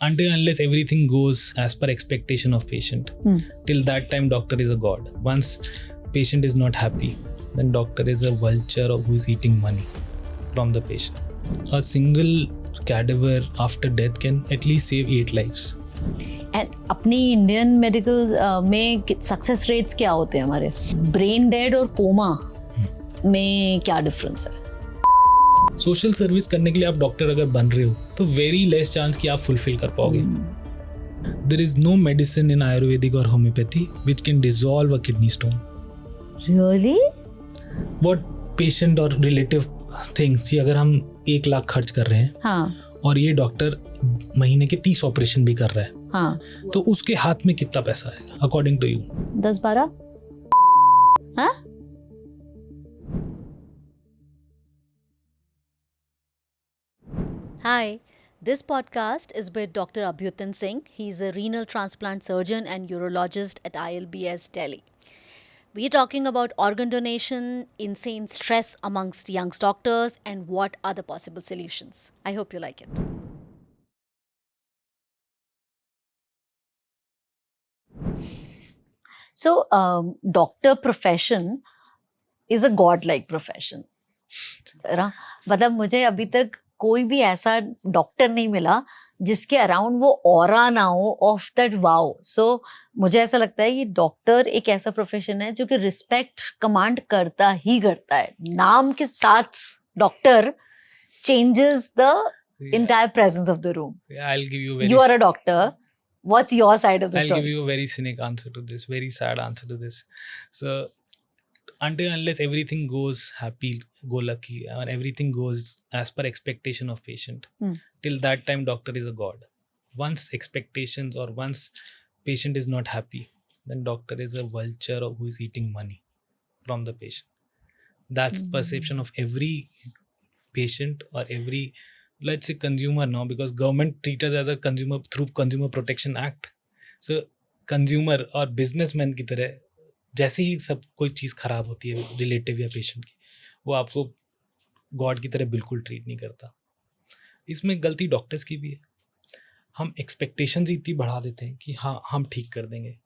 until unless everything goes as per expectation of patient. Till that time doctor is a god. Once patient is not happy, then doctor is a vulture who is eating money from the patient. A single cadaver after death can at least save 8 lives. And अपनी Indian medical में success rates क्या होते हैं हमारे? Brain dead और coma में क्या difference है? सोशल सर्विस करने के लिए आप डॉक्टर अगर बन रहे हो तो वेरी लेस चांस कि आप फुलफिल कर पाओगे. There is no medicine in Ayurvedic और homeopathy which can dissolve a kidney stone. Really? What patient और रिलेटिव थिंग्स कि अगर हम 1 लाख खर्च कर रहे हैं हाँ. और ये डॉक्टर महीने के 30 ऑपरेशन भी कर रहा है हाँ. तो उसके हाथ में कितना पैसा आएगा अकॉर्डिंग टू यू? 10-12? हाँ? Hi, this podcast is with Dr. Abhyutan Singh. He's a renal transplant surgeon and urologist at ILBS Delhi. We're talking about organ donation, insane stress amongst young doctors, and what are the possible solutions. I hope you like it. So, doctor profession is a god-like profession. मतलब मुझे अभी तक कोई भी ऐसा doctor नहीं मिला जिसके अराउंड वो ऑरा ना हो ऑफ दैट वाओ. सो मुझे ऐसा लगता है कि डॉक्टर एक ऐसा प्रोफेशन है जो कि रिस्पेक्ट कमांड करता ही करता है. नाम के साथ doctor changes the entire presence of the room. Yeah, I'll give you You are a doctor. What's your side of the I'll story? give you a very cynic answer to this, very sad answer to this. So until unless everything goes happy go lucky or everything goes as per expectation of patient, till that time doctor is a god. Once expectations or once patient is not happy, then doctor is a vulture who is eating money from the patient. That's perception of every patient or every, let's say, consumer now, because government treat us as a consumer through Consumer Protection Act. So consumer और businessman की तरह जैसे ही सब कोई चीज़ ख़राब होती है relative या पेशेंट की, वो आपको गॉड की तरह बिल्कुल ट्रीट नहीं करता. इसमें गलती डॉक्टर्स की भी है. हम एक्सपेक्टेशंस इतनी बढ़ा देते हैं कि हाँ हम ठीक कर देंगे.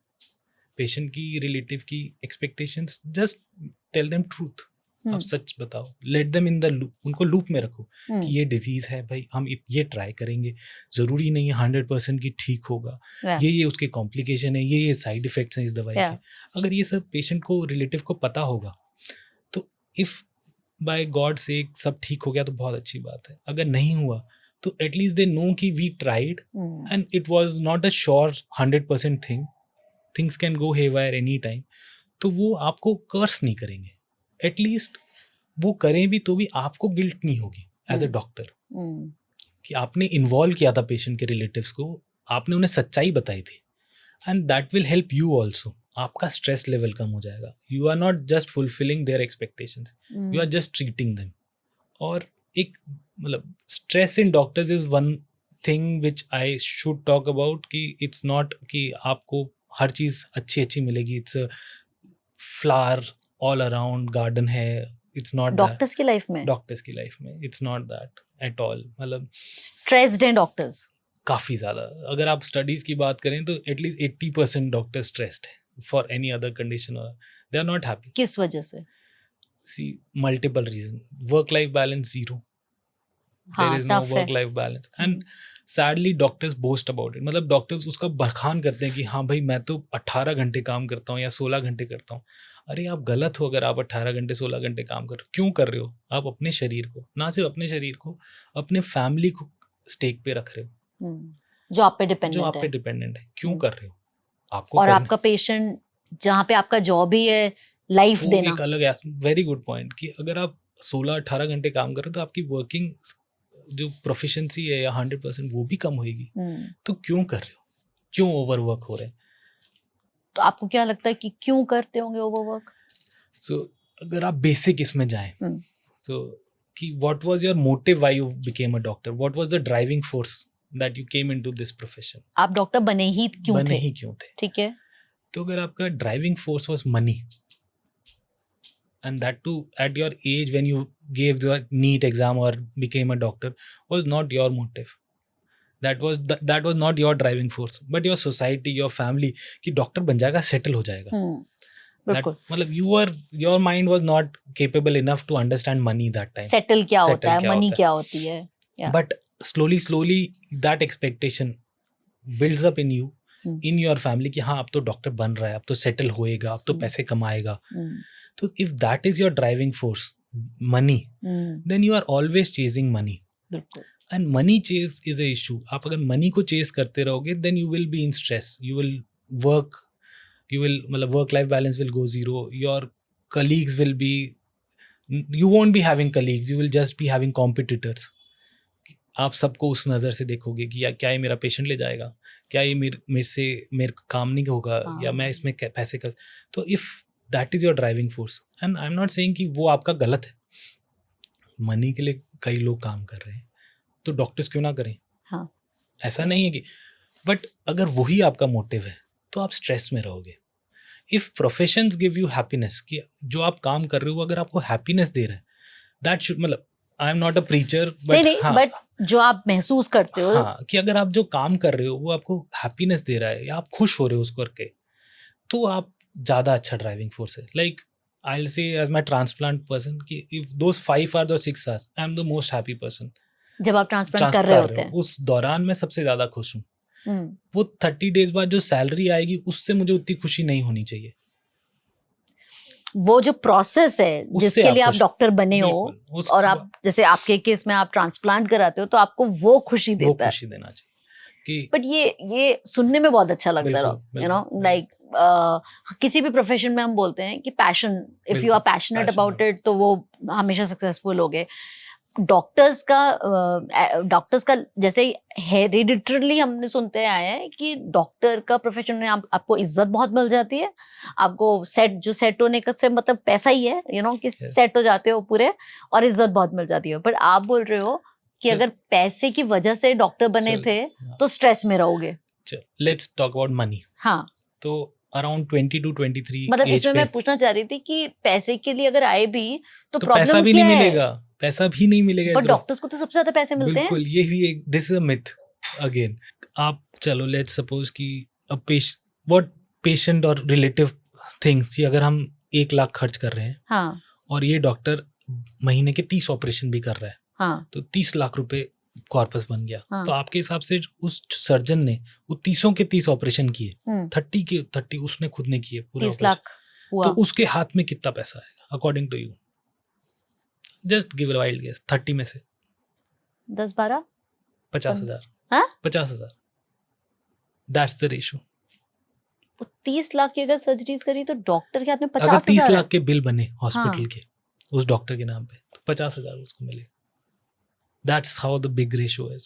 पेशेंट की रिलेटिव की expectations, just tell them truth. आप सच बताओ, let them in the loop, उनको लूप में रखो कि ये डिजीज है भाई, हम ये ट्राई करेंगे, जरूरी नहीं है 100% की ठीक होगा, ये उसके कॉम्प्लिकेशन है, ये साइड इफेक्ट्स हैं इस दवाई के. अगर ये सब पेशेंट को रिलेटिव को पता होगा तो इफ बाय गॉड से सब ठीक हो गया तो बहुत अच्छी बात है. अगर नहीं हुआ तो एटलीस्ट दे नो कि we tried and it was not a sure 100% thing. Things can go haywire any time. तो वो आपको कर्स नहीं करेंगे. एटलीस्ट वो करें भी तो भी आपको गिल्ट नहीं होगी एज अ डॉक्टर कि आपने इन्वॉल्व किया था पेशेंट के रिलेटिव्स को, आपने उन्हें सच्चाई बताई थी. And that will help you also. आपका स्ट्रेस लेवल कम हो जाएगा. You are not just fulfilling their expectations, you are just treating them. और एक मतलब stress in doctors is one thing which I should talk about कि it's not कि आपको हर चीज़ अच्छी अच्छी मिलेगी. It's flower all around garden है. इट्स नॉट डॉक्टर्स की लाइफ में, डॉक्टर्स की लाइफ में it's not that at all. मतलब स्ट्रेस्ड हैं डॉक्टर्स काफ़ी ज़्यादा. अगर आप स्टडीज़ की बात करें तो एटलीस्ट 80% डॉक्टर स्ट्रेस्ड है for any other condition. They are not happy. किस वजह से? See multiple reason. Work life balance zero. There is no work life balance and sadly doctors boast about it. मतलब doctors उसका बखान करते हैं कि हाँ भाई मैं तो 18 घंटे काम करता हूँ या 16 घंटे करता हूँ. अरे आप गलत हो. अगर आप 18 घंटे 16 घंटे काम कर रहे हो, क्यों कर रहे हो? आप अपने शरीर को, ना सिर्फ अपने शरीर को, अपने फैमिली को स्टेक पे रख रहे हो जो आप पे डिपेंडेंट है. क्यों कर रहे हो? आपको और आपका पेशेंट जहाँ पे आपका जॉब ही है लाइफ देना. एक अलग वेरी गुड पॉइंट कि अगर आप 16-18 घंटे काम कर रहे हो तो आपकी वर्किंग जो प्रोफिशिएंसी है या 100% वो भी कम होएगी. तो क्यों कर रहे हो? क्यों ओवरवर्क हो रहे हैं? तो आपको क्या लगता है कि क्यों करते होंगे ओवरवर्क? सो अगर आप बेसिक इसमें जाएं, सो कि what was your motive why you became a doctor? What was the driving force that you came into this profession? आप डॉक्टर बने ही क्यों थे? ठीक है. तो अगर आपका driving force was money, and that too at your age when you gave the NEET exam or became a doctor, was not your motive. that was not your driving force, but your society, your family, कि doctor बन जाएगा, settle हो जाएगा. बिल्कुल. मतलब your mind was not capable enough to understand money that time. Settle क्या होता है, मनी क्या होती है. But slowly that expectation builds up in you, in your family, कि हाँ अब तो डॉक्टर बन रहा है, अब तो सेटल होएगा, अब तो पैसे कमाएगा. तो if that is your driving force, money, then you are always chasing money. बिल्कुल. And money chase is a issue. आप अगर money को chase करते रहोगे, then you will be in stress. You will work, मतलब work-life balance will go zero. Your colleagues will be, you won't be having colleagues. You will just be having competitors. आप सबको उस नज़र से देखोगे कि या क्या ये मेरा पेशेंट ले जाएगा, क्या ये मेरे काम नहीं होगा, या मैं इसमें पैसे कर. तो if that is your driving force, and I am not saying कि वो आपका गलत है. मनी के लिए कई लोग काम कर रहे हैं, तो डॉक्टर्स क्यों ना करें. हाँ. ऐसा नहीं है कि, बट अगर वही आपका मोटिव है तो आप स्ट्रेस में रहोगे. If professions give you happiness, कि जो आप काम कर रहे हो अगर आपको हैप्पीनेस दे रहा है, दैट शुड, मतलब आई am not a preacher, but जो आप महसूस करते हो, हाँ, कि अगर आप जो काम कर रहे हो वो आपको हैप्पीनेस दे रहा है या आप खुश हो रहे हो उसको करके, तो आप ज़्यादा अच्छा ड्राइविंग फोर्स है. Like I will say as my transplant person कि if those 5 hours or 6 hours I am the most happy person. जब आप ट्रांसप्लांट कर रहे होते हैं उस दौरान मैं सबसे ज़्यादा खुश हूँ. वो 30 days बाद जो सैलरी आएगी उससे मुझे उतनी खुशी नहीं होनी चाहिए. वो जो प्रोसेस है जिसके लिए आप डॉक्टर बने हो, और आप जैसे आपके केस में आप ट्रांसप्लांट कराते हो, तो आपको वो खुशी देता है. वो खुशी देना चाहिए. बट ये सुनने में बहुत अच्छा लगता है, यू नो, लाइक किसी भी प्रोफेशन में हम बोलते हैं कि passion, if you are passionate about it, तो वो हमेशा सक्सेसफुल होगे. डॉक्टर्स का जैसे हेरिडिटरली हमने सुनते आए हैं कि डॉक्टर का प्रोफेशन में आपको इज्जत बहुत मिल जाती है. आपको सेट होने का से मतलब पैसा ही है, यू नो, कि सेट हो जाते हो पूरे, और इज्जत बहुत मिल जाती है. पर आप बोल रहे हो कि अगर पैसे की वजह से डॉक्टर बने थे तो स्ट्रेस में रहोगे. Let's talk about money. हाँ, तो अराउंड 20 to 23 मतलब इसमें मैं पूछना चाह रही थी कि पैसे के लिए अगर आए भी तो प्रॉब्लम पैसा भी क्या नहीं है? मिलेगा, पैसा भी नहीं मिलेगा. पर डॉक्टर्स को तो सबसे ज्यादा पैसे मिलते हैं. बिल्कुल, ये भी एक, this is a myth again. आप चलो लेट्स सपोज कि व्हाट पेशेंट और रिलेटिव थिंग्स कि अगर हम 1 लाख खर्च कर रहे हैं, हाँ, और ये डॉक्टर महीने के 30 ऑपरेशन भी कर रहा है, हाँ, तो 30 लाख रुपए कॉर्पस बन गया. हाँ. तो आपके हिसाब से उस सर्जन ने वो 30 के 30 ऑपरेशन किए, 30 के 30 उसने खुद ने किए पूरे 30 लाख हुआ. तो उसके हाथ में कितना पैसा आएगा according to you? Just give a wild guess. 30 में से 10-12 50,000. हाँ? 50,000. That's the ratio. 30 लाख की अगर सर्जरीज करी तो डॉक्टर के हाथ में 50,000. अगर 30 लाख के बिल बने हॉस्पिटल के उस डॉक्टर के नाम पे, तो 50,000 उसको मिले. That's how the big ratio is.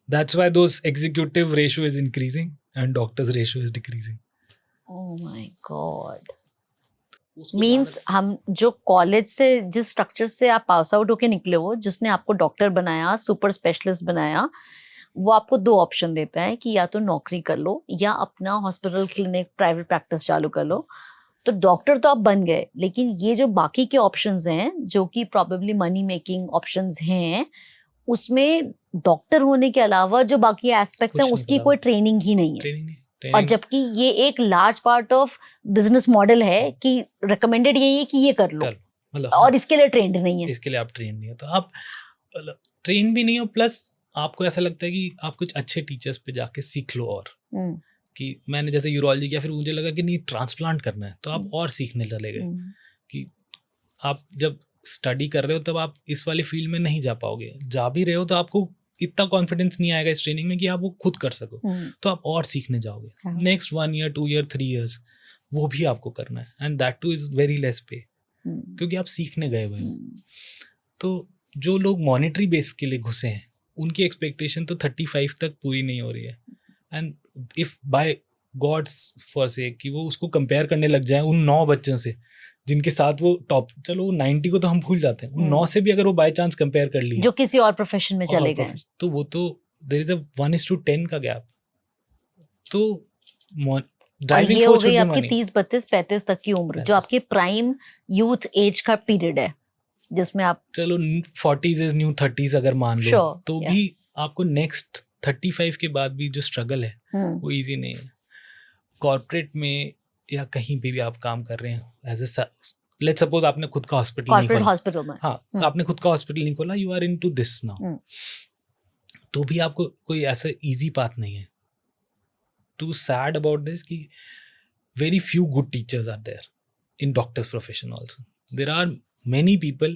That's why those executive ratio is increasing and doctors ratio is decreasing. Oh my God. Means हम जो कॉलेज से जिस स्ट्रक्चर से आप पास आउट होके निकले हो, जिसने आपको डॉक्टर बनाया, सुपर स्पेशलिस्ट बनाया, वो आपको 2 ऑप्शन देता है कि या तो नौकरी कर लो या अपना हॉस्पिटल, क्लिनिक, प्राइवेट प्रैक्टिस चालू कर लो. तो डॉक्टर तो आप बन गए, लेकिन ये जो बाकी के ऑप्शंस हैं जो कि प्रोबेबली मनी मेकिंग ऑप्शंस हैं, उसमें डॉक्टर होने के अलावा जो बाकी एस्पेक्ट्स हैं उसकी कोई ट्रेनिंग ही नहीं है. और जबकि ये एक large part of business model है कि रिकमेंडेड यही है कि ये कर लो, और इसके लिए ट्रेंड नहीं है. इसके लिए आप ट्रेन नहीं हो, तो आप ट्रेन भी नहीं हो, प्लस आपको ऐसा लगता है कि आप कुछ अच्छे टीचर्स पे जाके सीख लो. और कि मैंने जैसे यूरोलॉजी किया, फिर मुझे लगा कि नहीं ट्रांसप्लांट करना है, तो आप और सीखने चले गए. कि आप जब स्टडी कर रहे हो तब आप इस वाली फील्ड में नहीं जा पाओगे. जा भी रहे हो तो आपको इतना कॉन्फिडेंस नहीं आएगा इस ट्रेनिंग में कि आप वो खुद कर सको, तो आप और सीखने जाओगे. नेक्स्ट 1 year 2 year 3 years वो भी आपको करना है, and that two is very less पे, क्योंकि आप सीखने गए हुए हो. तो जो लोग मॉनिटरी बेस के लिए घुसे हैं उनकी एक्सपेक्टेशन तो 35 तक पूरी नहीं हो रही है. And if by God's for sake कि वो उसको कंपेयर करने लग जाए उन 9 बच्चों से जिनके साथ वो टॉप, चलो 90 को तो हम भूल जाते हैं, उन 9 से भी अगर वो बाय चांस कंपेयर कर लिए जो किसी और प्रोफेशन में चले गए, तो वो तो देयर इज अ 1:10 का गैप. तो ड्राइविंग फोर्स होगी आपकी 30, 32, 35 तक की उम्र, जो आपकी प्राइम यूथ एज का पीरियड है, जिसमें आप चलो 40s इज न्यू 30s अगर मान लो, तो भी आपको नेक्स्ट 35 के बाद भी जो स्ट्रगल है वो इजी नहीं है. कॉर्पोरेट में या कहीं पे भी आप काम कर रहे हैं एज ए, लेट्स सपोज आपने खुद का हॉस्पिटल नहीं खोला. हॉस्पिटल में हाँ, आपने खुद का हॉस्पिटल नहीं खोला, you are into this now, तो भी आपको कोई ऐसा इजी पाथ नहीं है. टू सैड अबाउट दिस कि very few good teachers are there in doctor's profession also. There are many people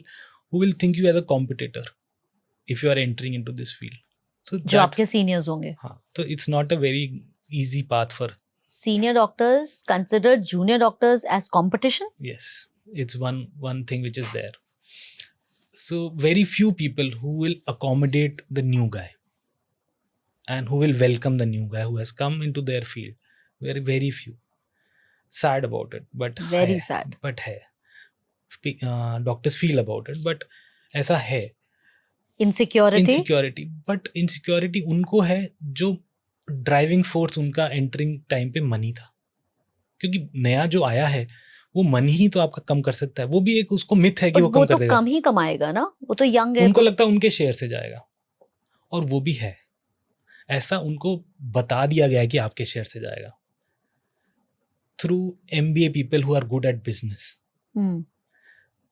who will think you as a competitor if you are entering into this field. So जो आपके seniors होंगे. हाँ, so it's not a very easy path for senior doctors consider junior doctors as competition. Yes, it's one thing which is there. So very few people who will accommodate the new guy and who will welcome the new guy who has come into their field. Very few. Sad about it, but very sad. But है, doctors feel about it, but ऐसा है. Insecurity, but insecurity उनको है जो driving force उनका entering time पे money था, क्योंकि नया जो आया है वो मनी ही तो आपका कम कर सकता है. वो भी एक उसको मिथ है कि वो कम कर देगा. कम ही कमाएगा ना, वो तो यंग है. उनको लगता है उनके शेयर से जाएगा, और वो भी है ऐसा, उनको बता दिया गया है कि आपके शेयर से जाएगा. Through MBA people who are good at business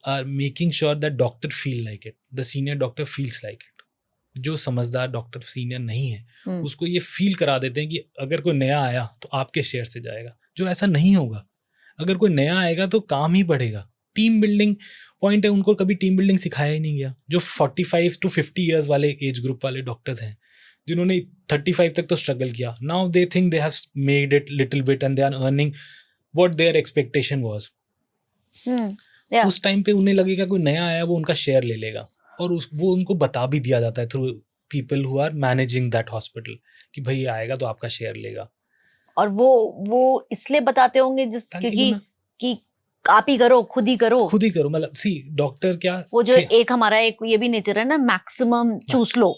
are making sure that doctor feel like it, the senior doctor feels like it. जो समझदार डॉक्टर सीनियर नहीं है उसको ये फील करा देते हैं कि अगर कोई नया आया तो आपके शेयर से जाएगा, जो ऐसा नहीं होगा. अगर कोई नया आएगा तो काम ही बढ़ेगा. टीम बिल्डिंग पॉइंट है, उनको कभी टीम बिल्डिंग सिखाया ही नहीं गया. जो 45 to 50 ईयर्स वाले एज ग्रुप वाले डॉक्टर्स हैं जिन्होंने 35 तक तो स्ट्रगल किया, now they think they have made it little bit and they are earning what their expectation was. Yeah. उस टाइम पे उन्हें लगेगा कोई नया आया वो उनका शेयर ले लेगा, और वो उनको बता भी दिया जाता है through people who are managing that hospital कि भाई ये आएगा तो आपका शेयर लेगा. और वो इसलिए बताते होंगे क्योंकि कि आप ही करो, खुद ही करो. मतलब सी डॉक्टर क्या, वो जो एक हमारा एक ये भी नेचर है ना, मैक्सिमम चूस लो,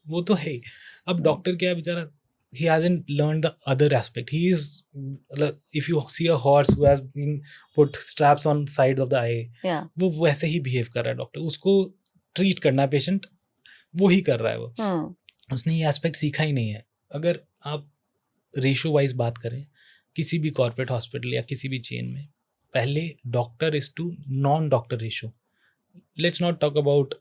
वो तो है. अब डॉक्टर क्या है बेचारा, he hasn't learned the other aspect. He is, if you see a horse who has been put straps on sides of the eye, वो वैसे ही behave कर रहा है डॉक्टर. उसको ट्रीट करना है पेशेंट, वो ही कर रहा है वो. उसने ये एस्पेक्ट सीखा ही नहीं है. अगर आप रेशो वाइज बात करें किसी भी कॉर्पोरेट हॉस्पिटल या किसी भी चेन में, पहले doctor is to non doctor ratio. Let's not talk about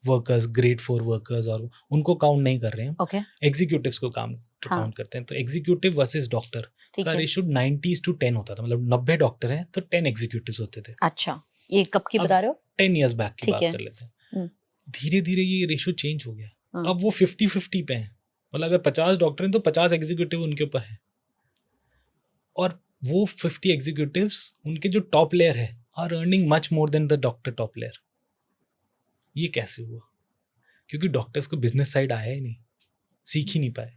workers, grade 4 workers, और उनको काउंट नहीं कर रहे हैं. एग्जीक्यूटिव्स को काउंट करते हैं. तो एग्जीक्यूटिव वर्सेस डॉक्टर का रेशियो 90:10 होता था. मतलब 90 डॉक्टर हैं तो 10 एग्जीक्यूटिव्स होते थे. अच्छा, ये कब की बता रहे हो? 10 years बैक की बात कर लेते हैं. धीरे धीरे ये रेशियो चेंज हो गया. अब वो 50-50 पे है. मतलब अगर 50 डॉक्टर हैं तो 50 एग्जीक्यूटिव उनके ऊपर है, और वो 50 एग्जीक्यूटिव्स उनके जो टॉप लेयर है are earning much more than the doctor top layer. ये कैसे हुआ? क्योंकि डॉक्टर्स को बिजनेस साइड आया ही नहीं, सीख ही नहीं पाए.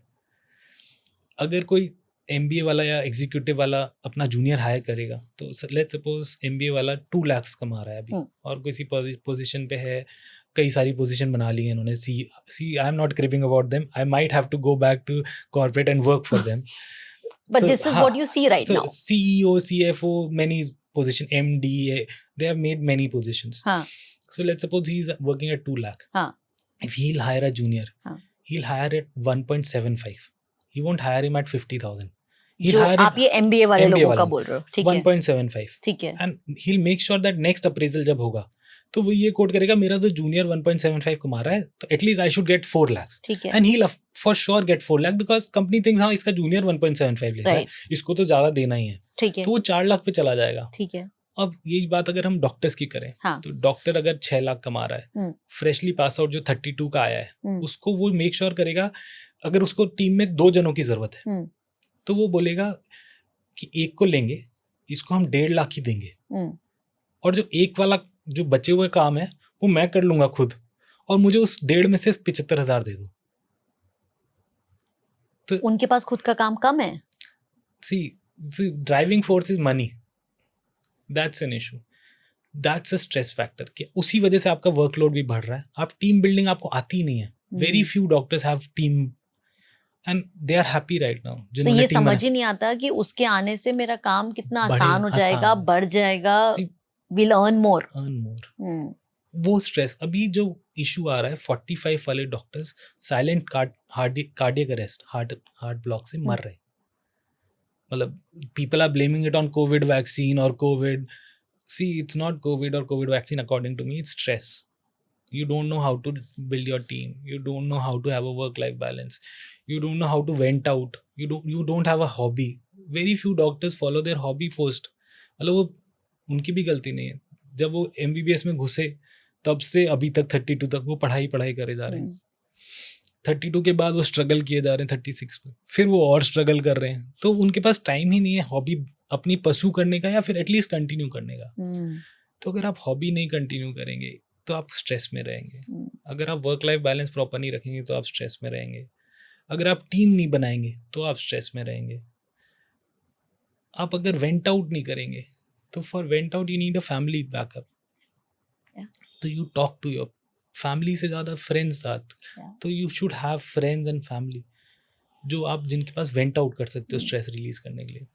अगर कोई MBA वाला या एग्जीक्यूटिव वाला अपना जूनियर हायर करेगा तो लेट्स सपोज MBA वाला 2 lakhs कमा रहा है अभी, और किसी पोजीशन पे है, कई सारी पोजीशन बना ली है इन्होंने. See I am not cribbing about them, I might have to go back to corporate and work for them. But this is what you see right now. CEO, CFO, many position, MD, they have made many positions. So let's suppose he's working at 2 lakh. If he'll hire a junior, he'll hire at 1.75. He won't hire him at 50,000. He'll hire आप ये MBA वाले लोगों का बोल रहे हो, ठीक है? 1.75. ठीक है. And he'll make sure that next appraisal जब होगा तो वो ये कोट करेगा, मेरा तो जूनियर 1.75 कमा रहा है तो at least I should get 4 lakhs. ठीक है. And he for sure get 4 lakh because company thinks हाँ इसका जूनियर 1.75 ले रहा है, इसको तो ज्यादा देना ही है. ठीक है. तो वो 4 लाख पे चला जाएगा. ठीक है. अब यही बात अगर हम डॉक्टर्स की करें, तो डॉक्टर अगर 6 लाख कमा रहा है, फ्रेशली पास आउट जो 32 का आया है, उसको वो मेक श्योर करेगा अगर उसको टीम में 2 जनों की जरूरत है तो वो बोलेगा कि एक को लेंगे, इसको हम 1.5 लाख ही देंगे, और जो एक वाला जो बचे हुए काम है वो मैं कर लूंगा खुद, और मुझे उस 1.5 में से 75,000 दे दो. तो उनके पास खुद का काम कम है. See driving force is money. That's an issue, that's a stress factor कि उसी वजह से आपका वर्कलोड भी बढ़ रहा है. आप टीम बिल्डिंग आपको आती ही नहीं है. Very few doctors have team and they are happy right now. तो ये समझ ही नहीं आता कि उसके आने से मेरा काम कितना आसान हो जाएगा, बढ़ जाएगा, विल अर्न मोर. वो स्ट्रेस अभी जो इशू आ रहा है 45 वाले doctors silent cardiac arrest heart block से मर रहे हैं. मतलब people are blaming it on COVID vaccine or COVID. See, it's not COVID or COVID vaccine according to me, it's stress. You don't know how to build your team. You don't know how to have a work-life balance. You don't know how to vent out. You don't have a hobby. Very few doctors follow their hobby first. मतलब वो उनकी भी गलती नहीं है. जब वो MBBS में घुसे तब से अभी तक 32 तक वो पढ़ाई करे जा रहे हैं. 32 के बाद वो स्ट्रगल किए जा रहे हैं 36 पे, फिर वो और स्ट्रगल कर रहे हैं. तो उनके पास टाइम ही नहीं है हॉबी अपनी परस्यू करने का या फिर एटलीस्ट कंटिन्यू करने का. तो अगर आप हॉबी नहीं कंटिन्यू करेंगे तो आप स्ट्रेस में रहेंगे. अगर आप वर्क लाइफ बैलेंस प्रॉपर नहीं रखेंगे तो आप स्ट्रेस में रहेंगे. अगर आप टीम नहीं बनाएंगे तो आप स्ट्रेस में रहेंगे. आप अगर वेंट आउट नहीं करेंगे तो for vent out you need a family backup. तो you talk to your family से ज़्यादा फ्रेंड्स साथ. तो you should have friends and family जो आप जिनके पास वेंट आउट कर सकते हो स्ट्रेस रिलीज करने के लिए.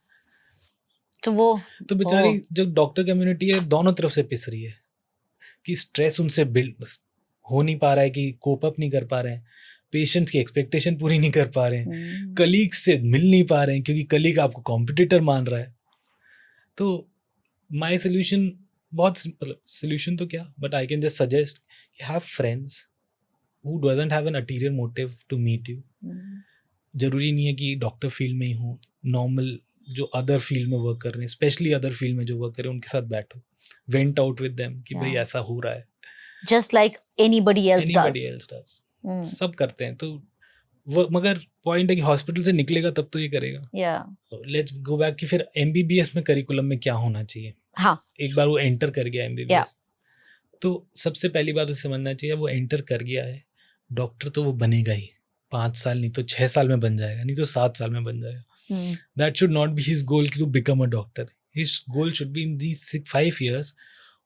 तो बेचारी जो डॉक्टर कम्युनिटी है दोनों तरफ से पिस रही है कि स्ट्रेस उनसे बिल्ड हो नहीं पा रहा है, कि कोप अप नहीं कर पा रहे हैं, पेशेंट्स की एक्सपेक्टेशन पूरी नहीं कर पा रहे हैं, कलीग से मिल नहीं पा रहे हैं क्योंकि कलीग आपको कॉम्पिटिटर मान रहा है. तो माई सोल्यूशन बहुत मतलब सोल्यूशन तो क्या, but I can just suggest have friends who doesn't have an ulterior motive to meet you. जरूरी नहीं है कि डॉक्टर फील्ड में ही हो, नॉर्मल जो अदर फील्ड में वर्क कर रहे हैं, स्पेशली अदर फील्ड में जो वर्क कर रहे हैं उनके साथ बैठो, वेंट आउट विद देम कि भाई ऐसा हो रहा है. Just like anybody else does. सब करते हैं. तो वो मगर पॉइंट है कि हॉस्पिटल से निकलेगा तब तो ये करेगा. लेट्स गो बैक कि फिर MBBS में करिकुलम में क्या होना चाहिए. हाँ, एक बार वो एंटर कर गया MBBS तो सबसे पहली बात उसे समझना चाहिए वो एंटर कर गया है, डॉक्टर तो वो बनेगा ही. 5 साल नहीं तो 6 साल में बन जाएगा, नहीं तो 7 साल में बन जाएगा. That should not be his goal to become a doctor. His goal should be in these 5 years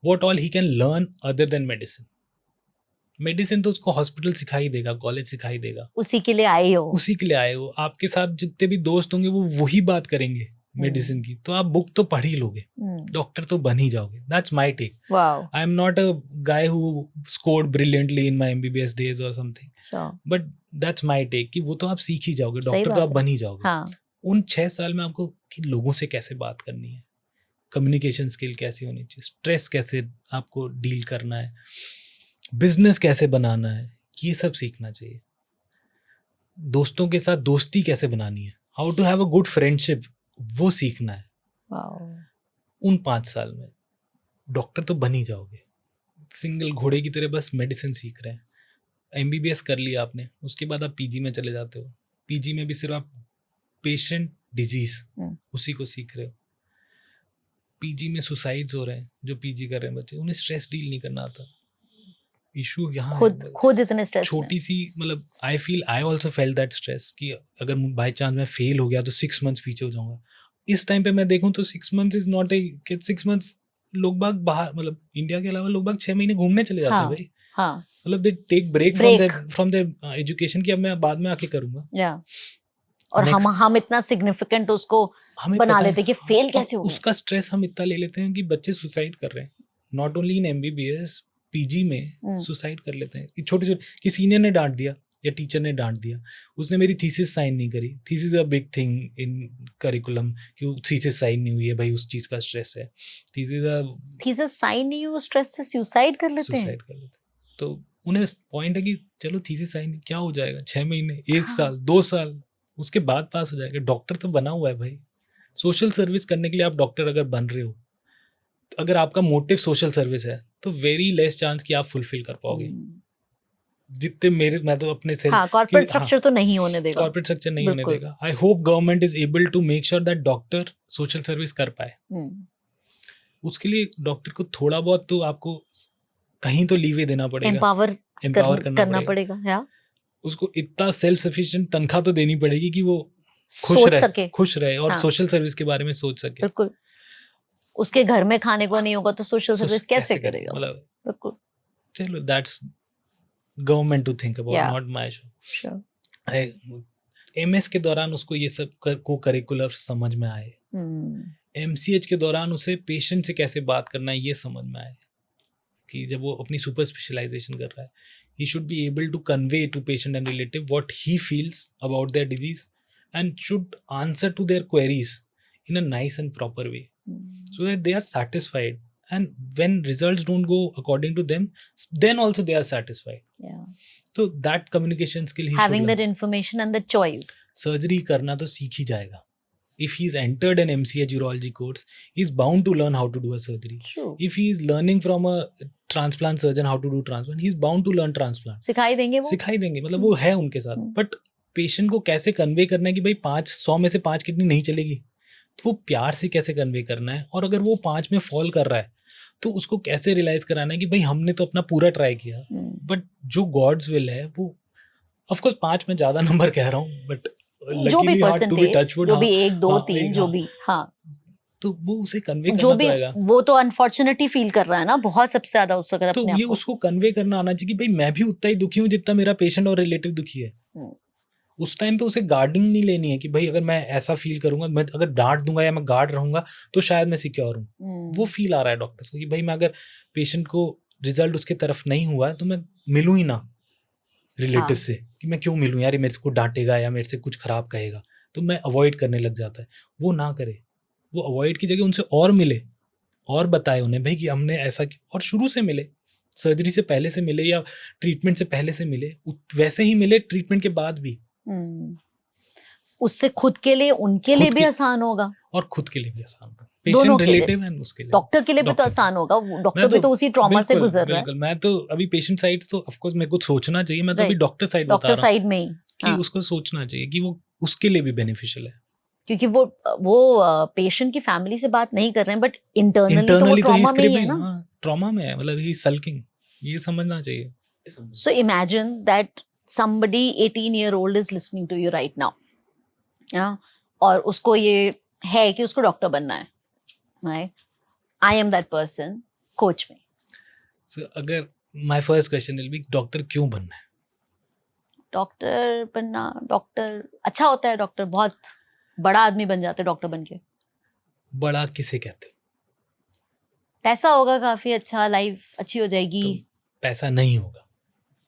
what all he can learn other than medicine. Medicine तो उसको हॉस्पिटल सिखाई देगा, कॉलेज सिखाई देगा. उसी के लिए आए हो. आपके साथ जितने भी दोस्त होंगे वो वही बात करेंगे मेडिसिन की. तो आप बुक तो पढ़ ही लोगे, डॉक्टर तो बन ही जाओगे. That's my take. I am not a guy who scored brilliantly in my MBBS days और something, but that's my take कि वो तो आप सीख ही जाओगे, डॉक्टर तो आप बन ही जाओगे. उन 6 साल में आपको कि लोगों से कैसे बात करनी है, कम्युनिकेशन स्किल कैसी होनी चाहिए, स्ट्रेस कैसे आपको डील करना है, बिजनेस कैसे बनाना है, ये सब सीखना चाहिए. दोस्तों के साथ दोस्ती कैसे बनानी है, how to have a good friendship, वो सीखना है. उन 5 साल में डॉक्टर तो बन ही जाओगे. सिंगल घोड़े की तरह बस मेडिसिन सीख रहे हैं. MBBS कर लिया आपने, उसके बाद आप PG में चले जाते हो. PG में भी सिर्फ आप पेशेंट डिजीज उसी को सीख रहे हो. PG में सुसाइड्स हो रहे हैं जो PG कर रहे हैं बच्चे, उन्हें स्ट्रेस डील नहीं करना आता. इशू यहाँ खुद इतने स्ट्रेस छोटी सी मतलब I also felt that stress कि अगर बाई चांस मैं फेल हो गया तो 6 मंथ्स पीछे हो जाऊंगा. इस टाइम पे मैं देखूं तो 6 months is not a 6 months लोग बाग बाहर मतलब इंडिया के अलावा लोग बाग 6 महीने घूमने चले जाते हैं भाई. मतलब they take break from their education कि अब मैं बाद में आके करूंगा. और हम इतना सिग्निफिकेंट उसको बना लेते कि फेल कैसे हो. उसका स्ट्रेस हम इतना ले लेते हैं कि बच्चे सुसाइड कर रहे हैं. Not only in MBBS, PG में सुसाइड कर लेते हैं. छोटे कि सीनियर ने डांट दिया या टीचर ने डांट दिया, उसने मेरी थीसिस साइन नहीं करी. Thesis a big thing in curriculum कि थीसिस साइन नहीं हुई है भाई, उस चीज का स्ट्रेस है. थीसिस साइन नहीं हुई, स्ट्रेस से सुसाइड कर लेते हैं. तो उन्हें पॉइंट है कि चलो थीसिस साइन क्या हो जाएगा, 6 महीने 1 साल 2 साल उसके बाद पास हो जाएगा. डॉक्टर तो बना हुआ है भाई. सोशल सर्विस करने के लिए आप डॉक्टर अगर बन रहे हो, अगर आपका मोटिव सोशल सर्विस है तो वेरी लेस चांस कि आप फुलफिल कर पाओगे. जितने मैं तो अपने से कॉर्पोरेट स्ट्रक्चर तो नहीं होने देगा. कॉर्पोरेट स्ट्रक्चर नहीं होने देगा. I hope government is able to make sure that doctor social service कर पाए. उसके लिए डॉक्टर को थोड़ा बहुत तो आपको कहीं तो लीवे देना पड़ेगा, एम्पावर करना पड़ेगा. उसको इतना सेल्फ सफिशिएंट तनख्वाह तो देनी पड़ेगी कि वो खुश रहे और सोशल सर्विस के बारे में सोच सके. बिल्कुल. उसके घर में खाने को नहीं होगा तो सोशल सर्विस कैसे करेगा. बिल्कुल. चलो that's government to think about, not my show. MS के दौरान उसको ये सब को करिकुलर समझ में आए. MCH के दौरान उसे पेशेंट से कैसे बात करना है ये समझ में आए कि जब वो अपनी सुपर स्पेशलाइजेशन कर रहा है he should be able to convey to patient and relative what he feels about their disease and should answer to their queries in a nice and proper way so that they are satisfied. And when results don't go according to them, then also they are satisfied. Yeah. So that communication skill he Having should that information and the choice. Surgery करना तो सीख ही जाएगा. If he's entered an MCH urology course, he's bound to learn how to do a surgery. True. If he is learning from a transplant surgeon how to do transplant, he's bound to learn transplant. सिखाई देंगे वो. सिखाई देंगे, मतलब वो है उनके साथ. बट पेशेंट को कैसे कन्वे करना है कि भाई 100 में से 5 किडनी नहीं चलेगी, तो वो प्यार से कैसे कन्वे करना है. और अगर वो 5 में फॉल कर रहा है तो उसको कैसे रियलाइज कराना है कि भाई हमने तो अपना पूरा ट्राई किया, बट जो गॉड्स विल है वो, ऑफ कोर्स 5 में ज्यादा नंबर कह रहा हूँ, बट जो भी परसेंटेज, जो भी 1 2 3 जो भी, हाँ, तो वो उसे कन्वे करना जो भी तो आएगा. वो तो अनफॉर्चुनेटली फील कर रहा है ना बहुत, सबसे ज्यादा उस वक्त तो अपने ये आप को. उसको कन्वे करना आना चाहिए कि भाई मैं भी उतना ही दुखी हूँ जितना मेरा पेशेंट और रिलेटिव दुखी है. उस टाइम पे उसे गार्डिंग नहीं लेनी है कि भाई अगर मैं ऐसा फील करूंगा, मैं अगर डांट दूंगा या मैं गार्ड रहूंगा तो शायद मैं सिक्योर हूँ. वो फील आ रहा है डॉक्टर्स को कि भाई मैं अगर पेशेंट को रिजल्ट उसके तरफ नहीं हुआ है तो मैं मिलूँ ही ना रिलेटिव से, कि मैं क्यों मिलूँ यार, ये मेरे को डांटेगा या मेरे से कुछ खराब कहेगा, तो मैं अवॉइड करने लग जाता है. वो ना करे, वो अवॉइड की जगह उनसे और मिले और बताए उन्हें भाई कि हमने ऐसा किया, और शुरू से मिले, सर्जरी से पहले से मिले या ट्रीटमेंट से पहले से मिले, वैसे ही मिले ट्रीटमेंट के बाद भी. उससे खुद के लिए, उनके लिए भी आसान होगा और खुद के लिए भी आसान होगा, पेशेंट रिलेटिव एंड उसके लिए, डॉक्टर के लिए भी तो आसान होगा. डॉक्टर भी तो उसी ट्रॉमा से गुजर रहा है. मैं तो अभी पेशेंट साइड तो ऑफ कोर्स मेरे को सोचना चाहिए, मैं तो अभी डॉक्टर साइड बता डॉक्टर रहा हूं साइड में ही कि उसको सोचना चाहिए कि वो उसके लिए भी बेनिफिशियल है, क्योंकि वो पेशेंट की फैमिली से बात नहीं कर रहे हैं, बट इंटरनली तो वो ट्रॉमा में ही है ना. ट्रॉमा में है, मतलब ही सल्किंग, ये समझना चाहिए. So imagine that somebody 18-year-old is listening to you right now. Yeah? और उसको ये है कि उसको डॉक्टर बनना है. Right? I am that person. Coach me. So अगर my first question will be doctor क्यों बनना है? डॉक्टर बनना, डॉक्टर अच्छा होता है. डॉक्टर बहुत बड़ा आदमी बन जाते हैं डॉक्टर बन के. बड़ा किसे कहते हो? पैसा होगा काफी अच्छा, लाइफ अच्छी हो जाएगी. तो पैसा नहीं होगा,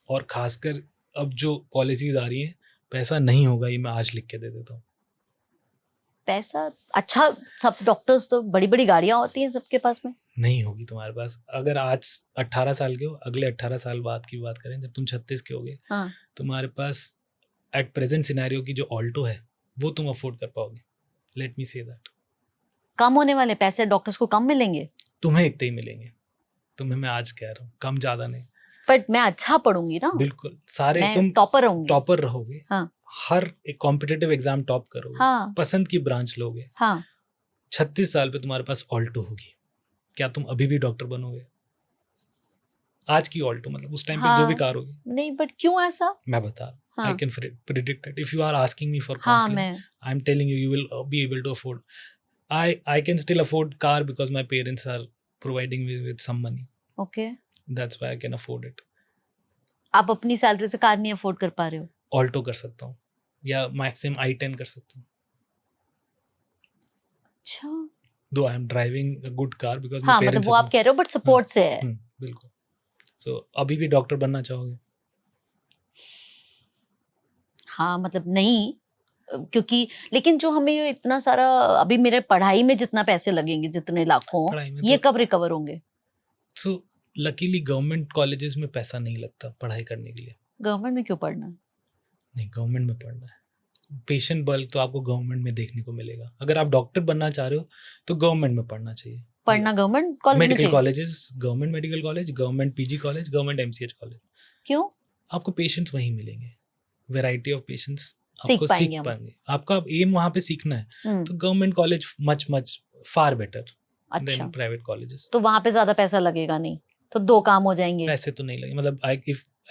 और खासकर अब जो पॉलिसीज आ रही हैं, पैसा नहीं होगा, ये मैं आज लिख के दे देता हूँ. पैसा अच्छा, सब डॉक्टर्स तो बड़ी बड़ी गाड़ियां होती हैं सबके पास में. नहीं होगी तुम्हारे पास. अगर आज 18 साल के हो, अगले 18 साल बाद की बात करें, जब तुम 36 के होगे, तुम्हारे पास एट प्रेजेंट सिनेरियो की जो ऑल्टो है वो तुम अफोर्ड कर पाओगे. Let me say that. कम होने वाले पैसे डॉक्टर्स को कम मिलेंगे. तुम्हें इतने ही मिलेंगे, तुम्हें मैं आज कह रहा हूँ, कम ज्यादा नहीं. बट मैं अच्छा पढ़ूंगी ना. बिल्कुल, सारे मैं तुम टॉपर रहूंगी, टॉपर रहोगे. हाँ. हर एक कॉम्पिटिटिव एग्जाम टॉप करोगे. हाँ. पसंद की ब्रांच लोगे. हाँ. 36 साल पे तुम्हारे पास ऑल्टो होगी, क्या तुम अभी भी डॉक्टर बनोगे? आज की ऑल्टो, मतलब उस टाइम पे जो भी कार होगी. नहीं, बट क्यों ऐसा? मैं बता रहा हूँ, I can predict it. If you are asking me for हाँ, counselling, I am telling you, you will be able to afford. I can still afford car because my parents are providing me with some money. Okay. That's why I can afford it. आप अपनी salary से car नहीं afford कर पा रहे हो? Alto कर सकता हूँ या मैक्सिमम i10 कर सकता हूँ. अच्छा. Though I am driving a good car because हाँ, my parents. मतलब वो आप कह रहे हो, बट सपोर्ट से है. बिल्कुल. So अभी भी डॉक्टर बनना चाहोगे? हाँ, मतलब नहीं, क्योंकि लेकिन जो हमें ये इतना सारा, अभी मेरे पढ़ाई में जितना पैसे लगेंगे, जितने लाखों, ये कब रिकवर होंगे? So luckily गवर्नमेंट कॉलेजेस में पैसा नहीं लगता पढ़ाई करने के लिए. गवर्नमेंट में क्यों पढ़ना है? नहीं, गवर्नमेंट में पढ़ना है. पेशेंट बल्क तो आपको गवर्नमेंट में देखने को मिलेगा. अगर आप डॉक्टर बनना चाह रहे हो तो गवर्नमेंट में पढ़ना चाहिए. पढ़ना गवर्नमेंट कॉलेज में? Medical colleges, government medical college, government PG college, government MCH college. क्यों? आपको पेशेंट्स वहीं मिलेंगे, वैरायटी ऑफ पेशेंट्स सीख आपको सीख पाएंगे. आपका एम वहाँ पे सीखना है, तो government college much far better than private colleges. तो वहाँ पे ज्यादा पैसा लगेगा नहीं, तो 2 काम हो जाएंगे. पैसे तो नहीं लगे, मतलब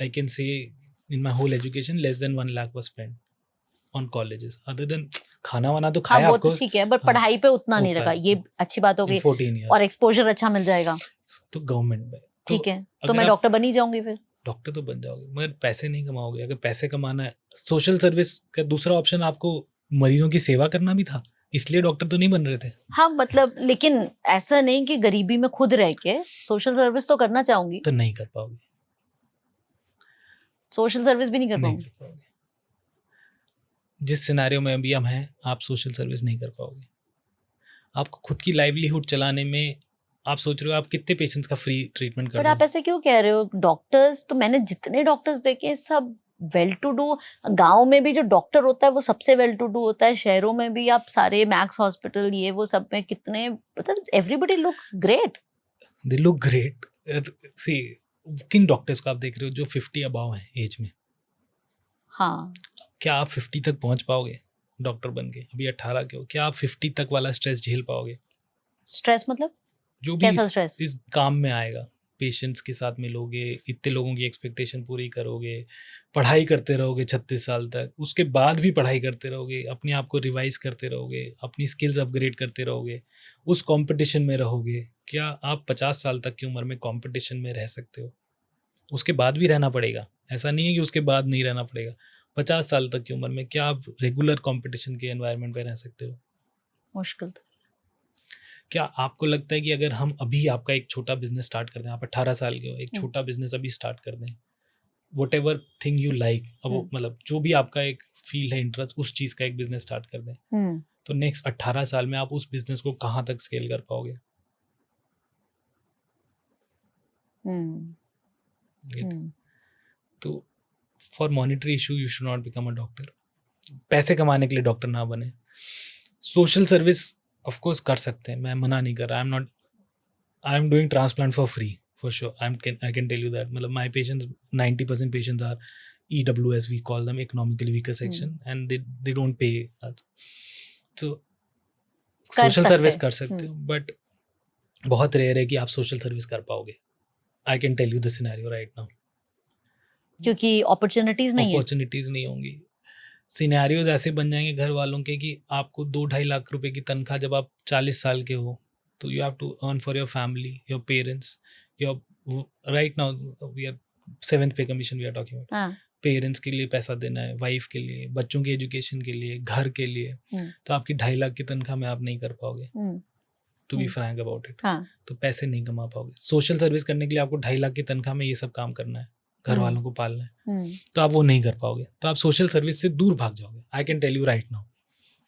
I can say in my whole education less than 1 lakh was spent on colleges. Other than खाना वाना तो खाया वो आपको. तो ठीक है, बट पढ़ाई पे उतना नहीं लगा, ये अच्छी बात हो गई. 14 years. और एक्सपोजर अच्छा मिल जाएगा. तो गवर्नमेंट में ठीक है, तो मैं डॉक्टर बन ही जाऊंगी फिर. डॉक्टर तो बन जाओगे, मगर पैसे नहीं कमाओगे. अगर पैसे कमाना है, सोशल सर्विस का दूसरा ऑप्शन आपको मरीजों की सेवा करना भी था, इसलिए डॉक्टर तो नहीं बन रहे थे. हाँ, मतलब लेकिन ऐसा नहीं कि गरीबी में खुद रह के सोशल सर्विस तो करना चाहूंगी. तो नहीं कर पाओगे. सोशल सर्विस भी नहीं कर नहीं पाऊंगी। कर पाओगे। जिस सिनेरियो में अभी हम हैं, आप सोशल सर्विस नहीं कर पाओगे। आपको खुद की लाइवलीहुड चलाने में, आप सोच रहे हो आप कितने पेशेंट्स का फ्री ट्रीटमेंट कर पर आप दो। ऐसे क्यों कह रहे हो? डॉक्टर्स तो मैंने जितने डॉक्टर्स देखे सब वेल टू डू। गांव में भी जो डॉक्टर होता है वो सबसे वेल टू डू होता है, शहरों में भी आप सारे मैक्स हॉस्पिटल ये वो सब में कितने, मतलब everybody looks great. They look great. सी, किन डॉक्टर्स को आप देख रहे हो जो 50 अबाव हैं एज में? हाँ, क्या आप 50 तक पहुंच पाओगे डॉक्टर बन के? अभी 18 के हो, क्या आप 50 तक वाला स्ट्रेस झेल पाओगे? स्ट्रेस मतलब जो भी कैसा स्ट्रेस? इस काम में आएगा, पेशेंट्स के साथ मिलोगे, इतने लोगों की एक्सपेक्टेशन पूरी करोगे, पढ़ाई करते रहोगे 36 साल तक, उसके बाद भी पढ़ाई करते रहोगे, अपने आप को रिवाइज करते रहोगे, अपनी स्किल्स अपग्रेड करते रहोगे, उस कंपटीशन में रहोगे। क्या आप 50 साल तक की उम्र में कंपटीशन में रह सकते हो? उसके बाद भी रहना पड़ेगा, ऐसा नहीं है कि उसके बाद नहीं रहना पड़ेगा। 50 साल तक की उम्र में क्या आप रेगुलर कंपटीशन के एनवायरनमेंट में रह सकते हो? मुश्किल तो। क्या आपको लगता है कि अगर हम अभी आपका एक छोटा बिजनेस स्टार्ट कर दें, आप 18 साल के हो, एक छोटा बिजनेस अभी स्टार्ट कर दें, what ever thing you like, अब मतलब जो भी आपका एक फील्ड है इंटरेस्ट, उस चीज़ का एक बिजनेस स्टार्ट कर दें, तो नेक्स्ट 18 साल में आप उस बिजनेस को कहाँ तक स्केल कर पाओगे? तो for monetary issue you should not become a doctor. पैसे कमाने के लिए डॉक्टर ना बने। सोशल सर्विस ऑफ कोर्स कर सकते हैं, मैं मना नहीं कर रहा। I am doing transplant for free for sure. I can tell you that. मतलब my patients, 90% patients are EWS, we call them, economically weaker section, and they don't pay that. So social service कर सकते हो, but बहुत rare है कि आप social service कर पाओगे। I can tell you the scenario right now, क्योंकि अपॉर्चुनिटीज नहीं है। अपॉर्चुनिटीज नहीं होंगी। सिनेरियोज ऐसे बन जाएंगे घर वालों के कि आपको 2-2.5 लाख रुपए की तनख्वाह जब आप 40 साल के हो, तो you have to earn for your family, your parents, your right now we are 7th pay commission we are talking about. Parents के लिए पैसा देना है, वाइफ के लिए, बच्चों की एजुकेशन के लिए, घर के लिए, तो आपकी 2.5 लाख की तनख्वाह में आप नहीं कर पाओगे, to be frank about it. तो पैसे नहीं कमा पाओगे। सोशल सर्विस करने के लिए आपको 2.5 लाख की तनख्वाह में ये सब काम करना है, घर वालों को पालना है, तो आप वो नहीं कर पाओगे, तो आप सोशल सर्विस से दूर भाग जाओगे। I can tell you right now,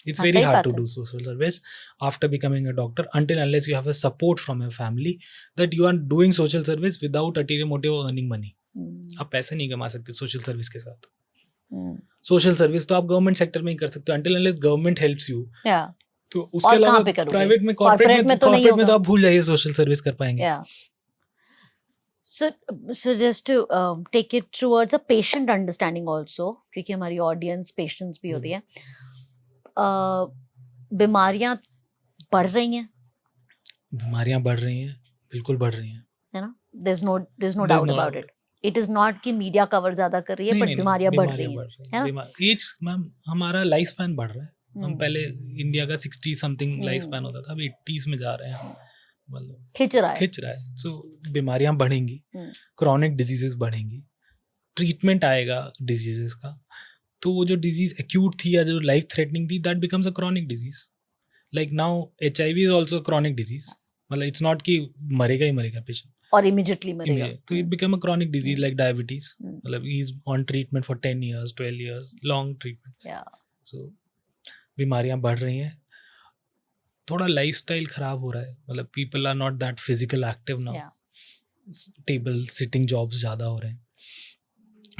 it's very hard to do social service after becoming a doctor, until unless you have a support from your family that you are doing social service without ulterior motive of earning money. आप पैसे नहीं कमा सकते social service के साथ। Social service तो आप government sector में ही कर सकते हो, until unless government helps you. तो उसके अलावा प्राइवेट में, कॉर्पोरेट में तो आप भूल जाइए सोशल सर्विस कर पाएंगे। So just to take it towards a patient understanding also, क्योंकि हमारी ऑडियंस पेशेंट्स भी होती है, बीमारियां बढ़ रही हैं। बीमारियां बढ़ रही हैं, बिल्कुल बढ़ रही हैं, है ना? there's no doubt about it. It is not कि मीडिया कवर ज्यादा कर रही है, बट बीमारियां बढ़ रही हैं, है ना? एज मैम, हमारा लाइफ स्पैन बढ़ रहा है। हम पहले इंडिया का 60 समथिंग लाइफ स्पैन होता था, अब 80s में जा रहे हैं, मतलब खिंच रहा है। सो बीमारियां बढ़ेंगी, क्रॉनिक डिजीजेस बढ़ेंगी, ट्रीटमेंट आएगा डिजीजेस का, तो वो जो डिजीज एक्यूट थी या जो लाइफ थ्रेटनिंग थी, that becomes a chronic disease. Like now HIV is also chronic disease. मतलब इट्स नॉट कि मरेगा ही मरेगा पेशेंट और इमीडिएटली मरेगा, तो it become a chronic disease like diabetes. मतलब he is on treatment for 10 years 12 years, long treatment. सो बीमारियां बढ़ रही हैं, थोड़ा लाइफस्टाइल खराब हो रहा है। मतलब people are not that physical active now, table sitting jobs ज़्यादा हो रहे हैं,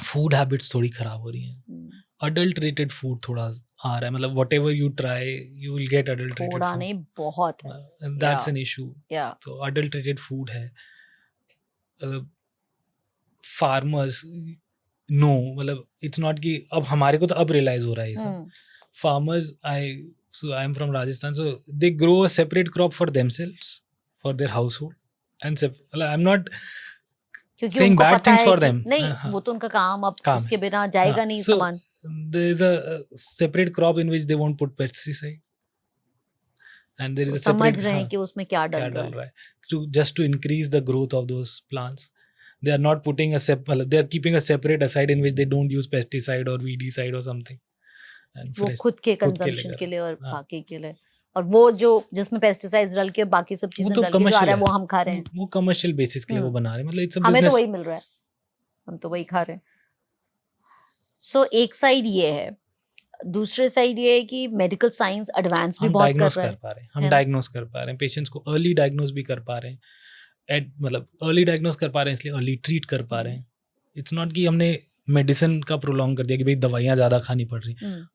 फूड हैबिट्स थोड़ी खराब हो रही हैं, अडल्ट्रेटेड फूड थोड़ा आ रहा है। मतलब what ever you try you will get adulterated food. थोड़ा नहीं, बहुत है, दैट्स एन इशू। तो अडल्ट्रेटेड फूड है। मतलब फार्मर्स नो, मतलब इट्स नॉट कि अब हमारे को तो अब रियलाइज हो रहा है ये सब। Farmers, I am from Rajasthan, so they grow a separate crop for themselves, for their house hold, and I am not saying bad things for them. नहीं, वो तो उनका काम, अब उसके बिना जाएगा नहीं सामान। There is a separate crop in which they won't put pesticide, and there is a separate, समझ रहे हैं कि उसमें क्या डल रहा है, just to increase the growth of those plants. They are not putting they are keeping a separate aside in which they don't use pesticide or weedicide or something. And वो खुद के कंजम्पशन के लिए और बाकी के लिए, और वो जो जिसमें पेस्टिसाइड्स डाल के बाकी सब चीजें डाल के जो आ रहा है वो हम खा रहे हैं, वो कमर्शियल बेसिस के लिए वो बना रहे हैं। मतलब इट्स अ हमें बिजनेस, तो वही मिल रहा है, हम तो वही खा रहे हैं। सो एक साइड ये है, दूसरे साइड ये है कि मेडिकल साइंस एडवांस भी हम बहुत कर डायग्नोस रहा कर है पा रहे हैं, है हम ना? डायग्नोस कर पा रहे हैं, पेशेंट्स को अर्ली डायग्नोस भी कर पा रहे हैं, मतलब अर्ली डायग्नोस कर पा रहे हैं इसलिए अर्ली ट्रीट कर पा रहे हैं. इट्स नॉट कि हमने मेडिसिन का प्रोलॉन्ग कर दिया कि भाई दवाइयाँ ज़्यादा खानी पड़ रही,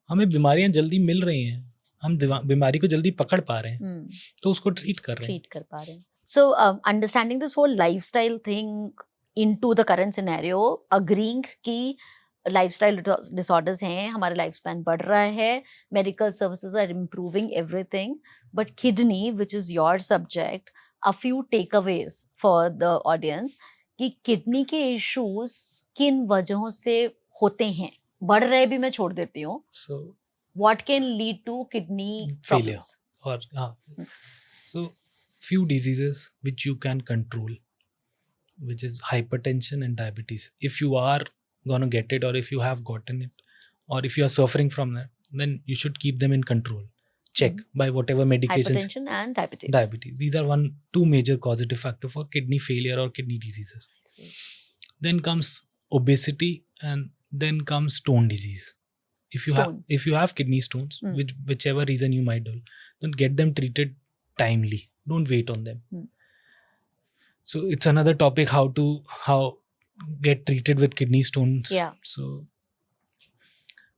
हमें बीमारियाँ जल्दी मिल रही हैं, हम बीमारी को जल्दी पकड़ पा रहे हैं, तो उसको ट्रीट कर रहे हैं. ट्रीट कर पा रहे हैं. So understanding this whole lifestyle thing into the current scenario, agreeing कि लाइफस्टाइल डिसऑर्डर्स हैं, हमारा लाइफ स्पैन बढ़ रहा है, medical services are improving everything, but kidney which is your subject, a few takeaways for the audience कि kidney के issues किन वजहों से होते हैं, बढ़ रहे भी मैं छोड़ देती हूँ, So what can lead to kidney failure problems? or so few diseases which you can control, which is hypertension and diabetes. If you are gonna get it, or if you have gotten it, or if you are suffering from that, then you should keep them in control. Check by whatever medications. Hypertension and diabetes. Diabetes, these are two major causative factor for kidney failure or kidney diseases. I see. Then comes obesity, and then comes stone disease. If you have kidney stones, whichever reason you might do, then get them treated timely, don't wait on them. So it's another topic, how get treated with kidney stones. Yeah. So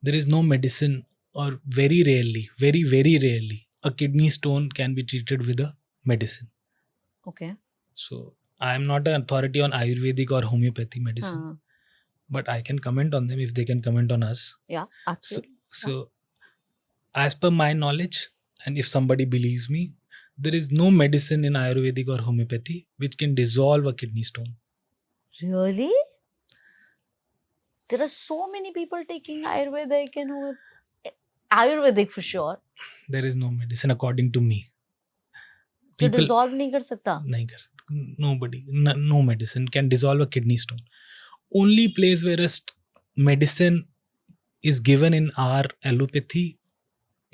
there is no medicine, or very rarely, very rarely, a kidney stone can be treated with a medicine. Okay. So I am not an authority on Ayurvedic or homeopathy medicine, but I can comment on them if they can comment on us. Yeah, absolutely. So as per my knowledge, and if somebody believes me, there is no medicine in Ayurvedic or homeopathy which can dissolve a kidney stone. Really? There are so many people taking Ayurvedic and Ayurvedic for sure. There is no medicine according to me. तो dissolve नहीं कर सकता? नहीं कर सकता. Nobody, no medicine can dissolve a kidney stone. Only place where medicine is given in our allopathy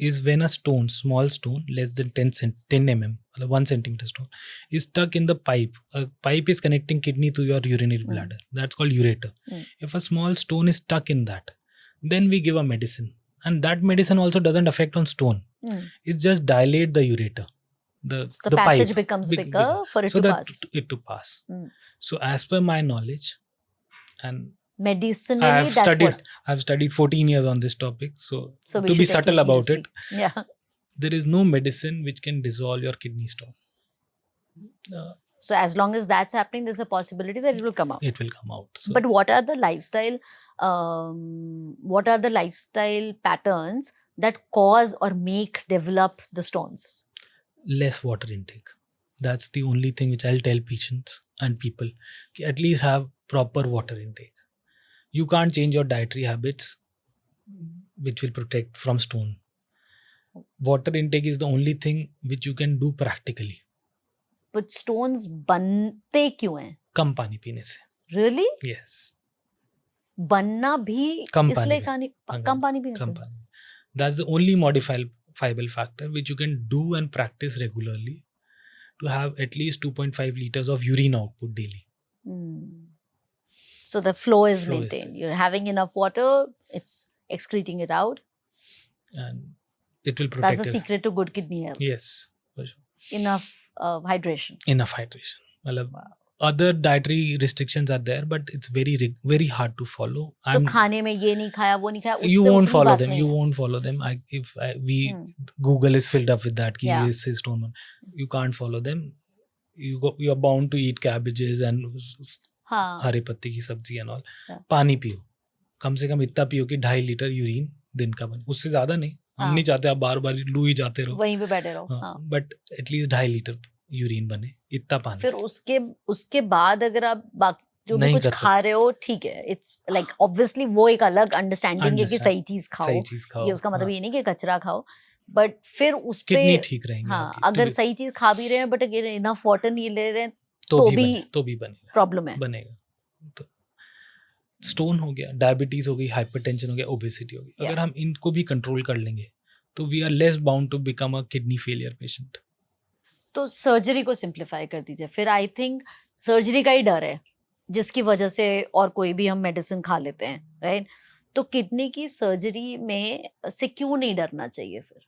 is when a stone, small stone, less than 10 mm, 1 centimeter stone, is stuck in the pipe. A pipe is connecting kidney to your urinary bladder. That's called ureter. If a small stone is stuck in that, then we give a medicine. And that medicine also doesn't affect on stone. It just dilate the ureter. The passage pipe becomes bigger for it so to that pass. it to pass. So as per my knowledge, and medicinally, that's what I've studied 14 years on this topic, so we to be should take subtle about it, yeah, there is no medicine which can dissolve your kidney stone. So as long as that's happening, there's a possibility that it will come out. It will come out. So, but what are the lifestyle patterns that cause or make develop the stones? Less water intake. That's the only thing which I'll tell patients and people. At least have proper water intake. You can't change your dietary habits which will protect from stone. Water intake is the only thing which you can do practically. But stones बनते क्यों हैं? कम पानी पीने से. Really? Yes. बनना भी इसलिए कम पानी पीने से. That's the only modifiable factor which you can do and practice regularly to have at least 2.5 liters of urine output daily. So the flow is maintained. You're having enough water, it's excreting it out. And it will protect. That's the secret to good kidney health. Yes, for sure. Enough hydration. Enough hydration. Other dietary restrictions are there, but it's very hard to follow. So खाने में ये नहीं खाया, वो नहीं खाया, you won't follow them. You won't follow them. Google is filled up with that. Ki this is stone. You can't follow them. You are bound to eat cabbages and हरे पत्ते की सब्जी and all. पानी पियो. कम से कम इतना पियो कि 2.5 litre urine दिन का बने. उससे ज्यादा नहीं. हम नहीं चाहते आप बार-बार लू ही जाते रहो. वहीं पे बैठे रहो. बट एटलीस्ट 2.5 लीटर यूरिन बने, इतना पानी. फिर उसके बाद अगर आप जो भी कुछ खा रहे हो, ठीक है, इट्स लाइक ऑब्वियसली वो एक अलग अंडरस्टैंडिंग है कि सही चीज खाओ. ये उसका मतलब ये नहीं कि कचरा खाओ, बट फिर उस पे किडनी ठीक रहेंगे. हाँ, अगर सही चीज खा भी रहे हैं बट अगर इनफ वाटर नहीं ले रहे हैं तो भी बनेगा. प्रॉब्लम है. बनेगा. तो स्टोन हो गया, डायबिटीज हो गई, हाइपरटेंशन हो गया, ओबेसिटी हो गई. अगर हम इनको भी कंट्रोल कर लेंगे तो we are less bound to become a kidney failure patient. तो सर्जरी को सिंप्लीफाई कर दीजिए. फिर आई थिंक सर्जरी का ही डर है जिसकी वजह से और कोई भी हम मेडिसिन खा लेते हैं, राइट? तो किडनी की सर्जरी में से क्यों नहीं डरना चाहिए फिर?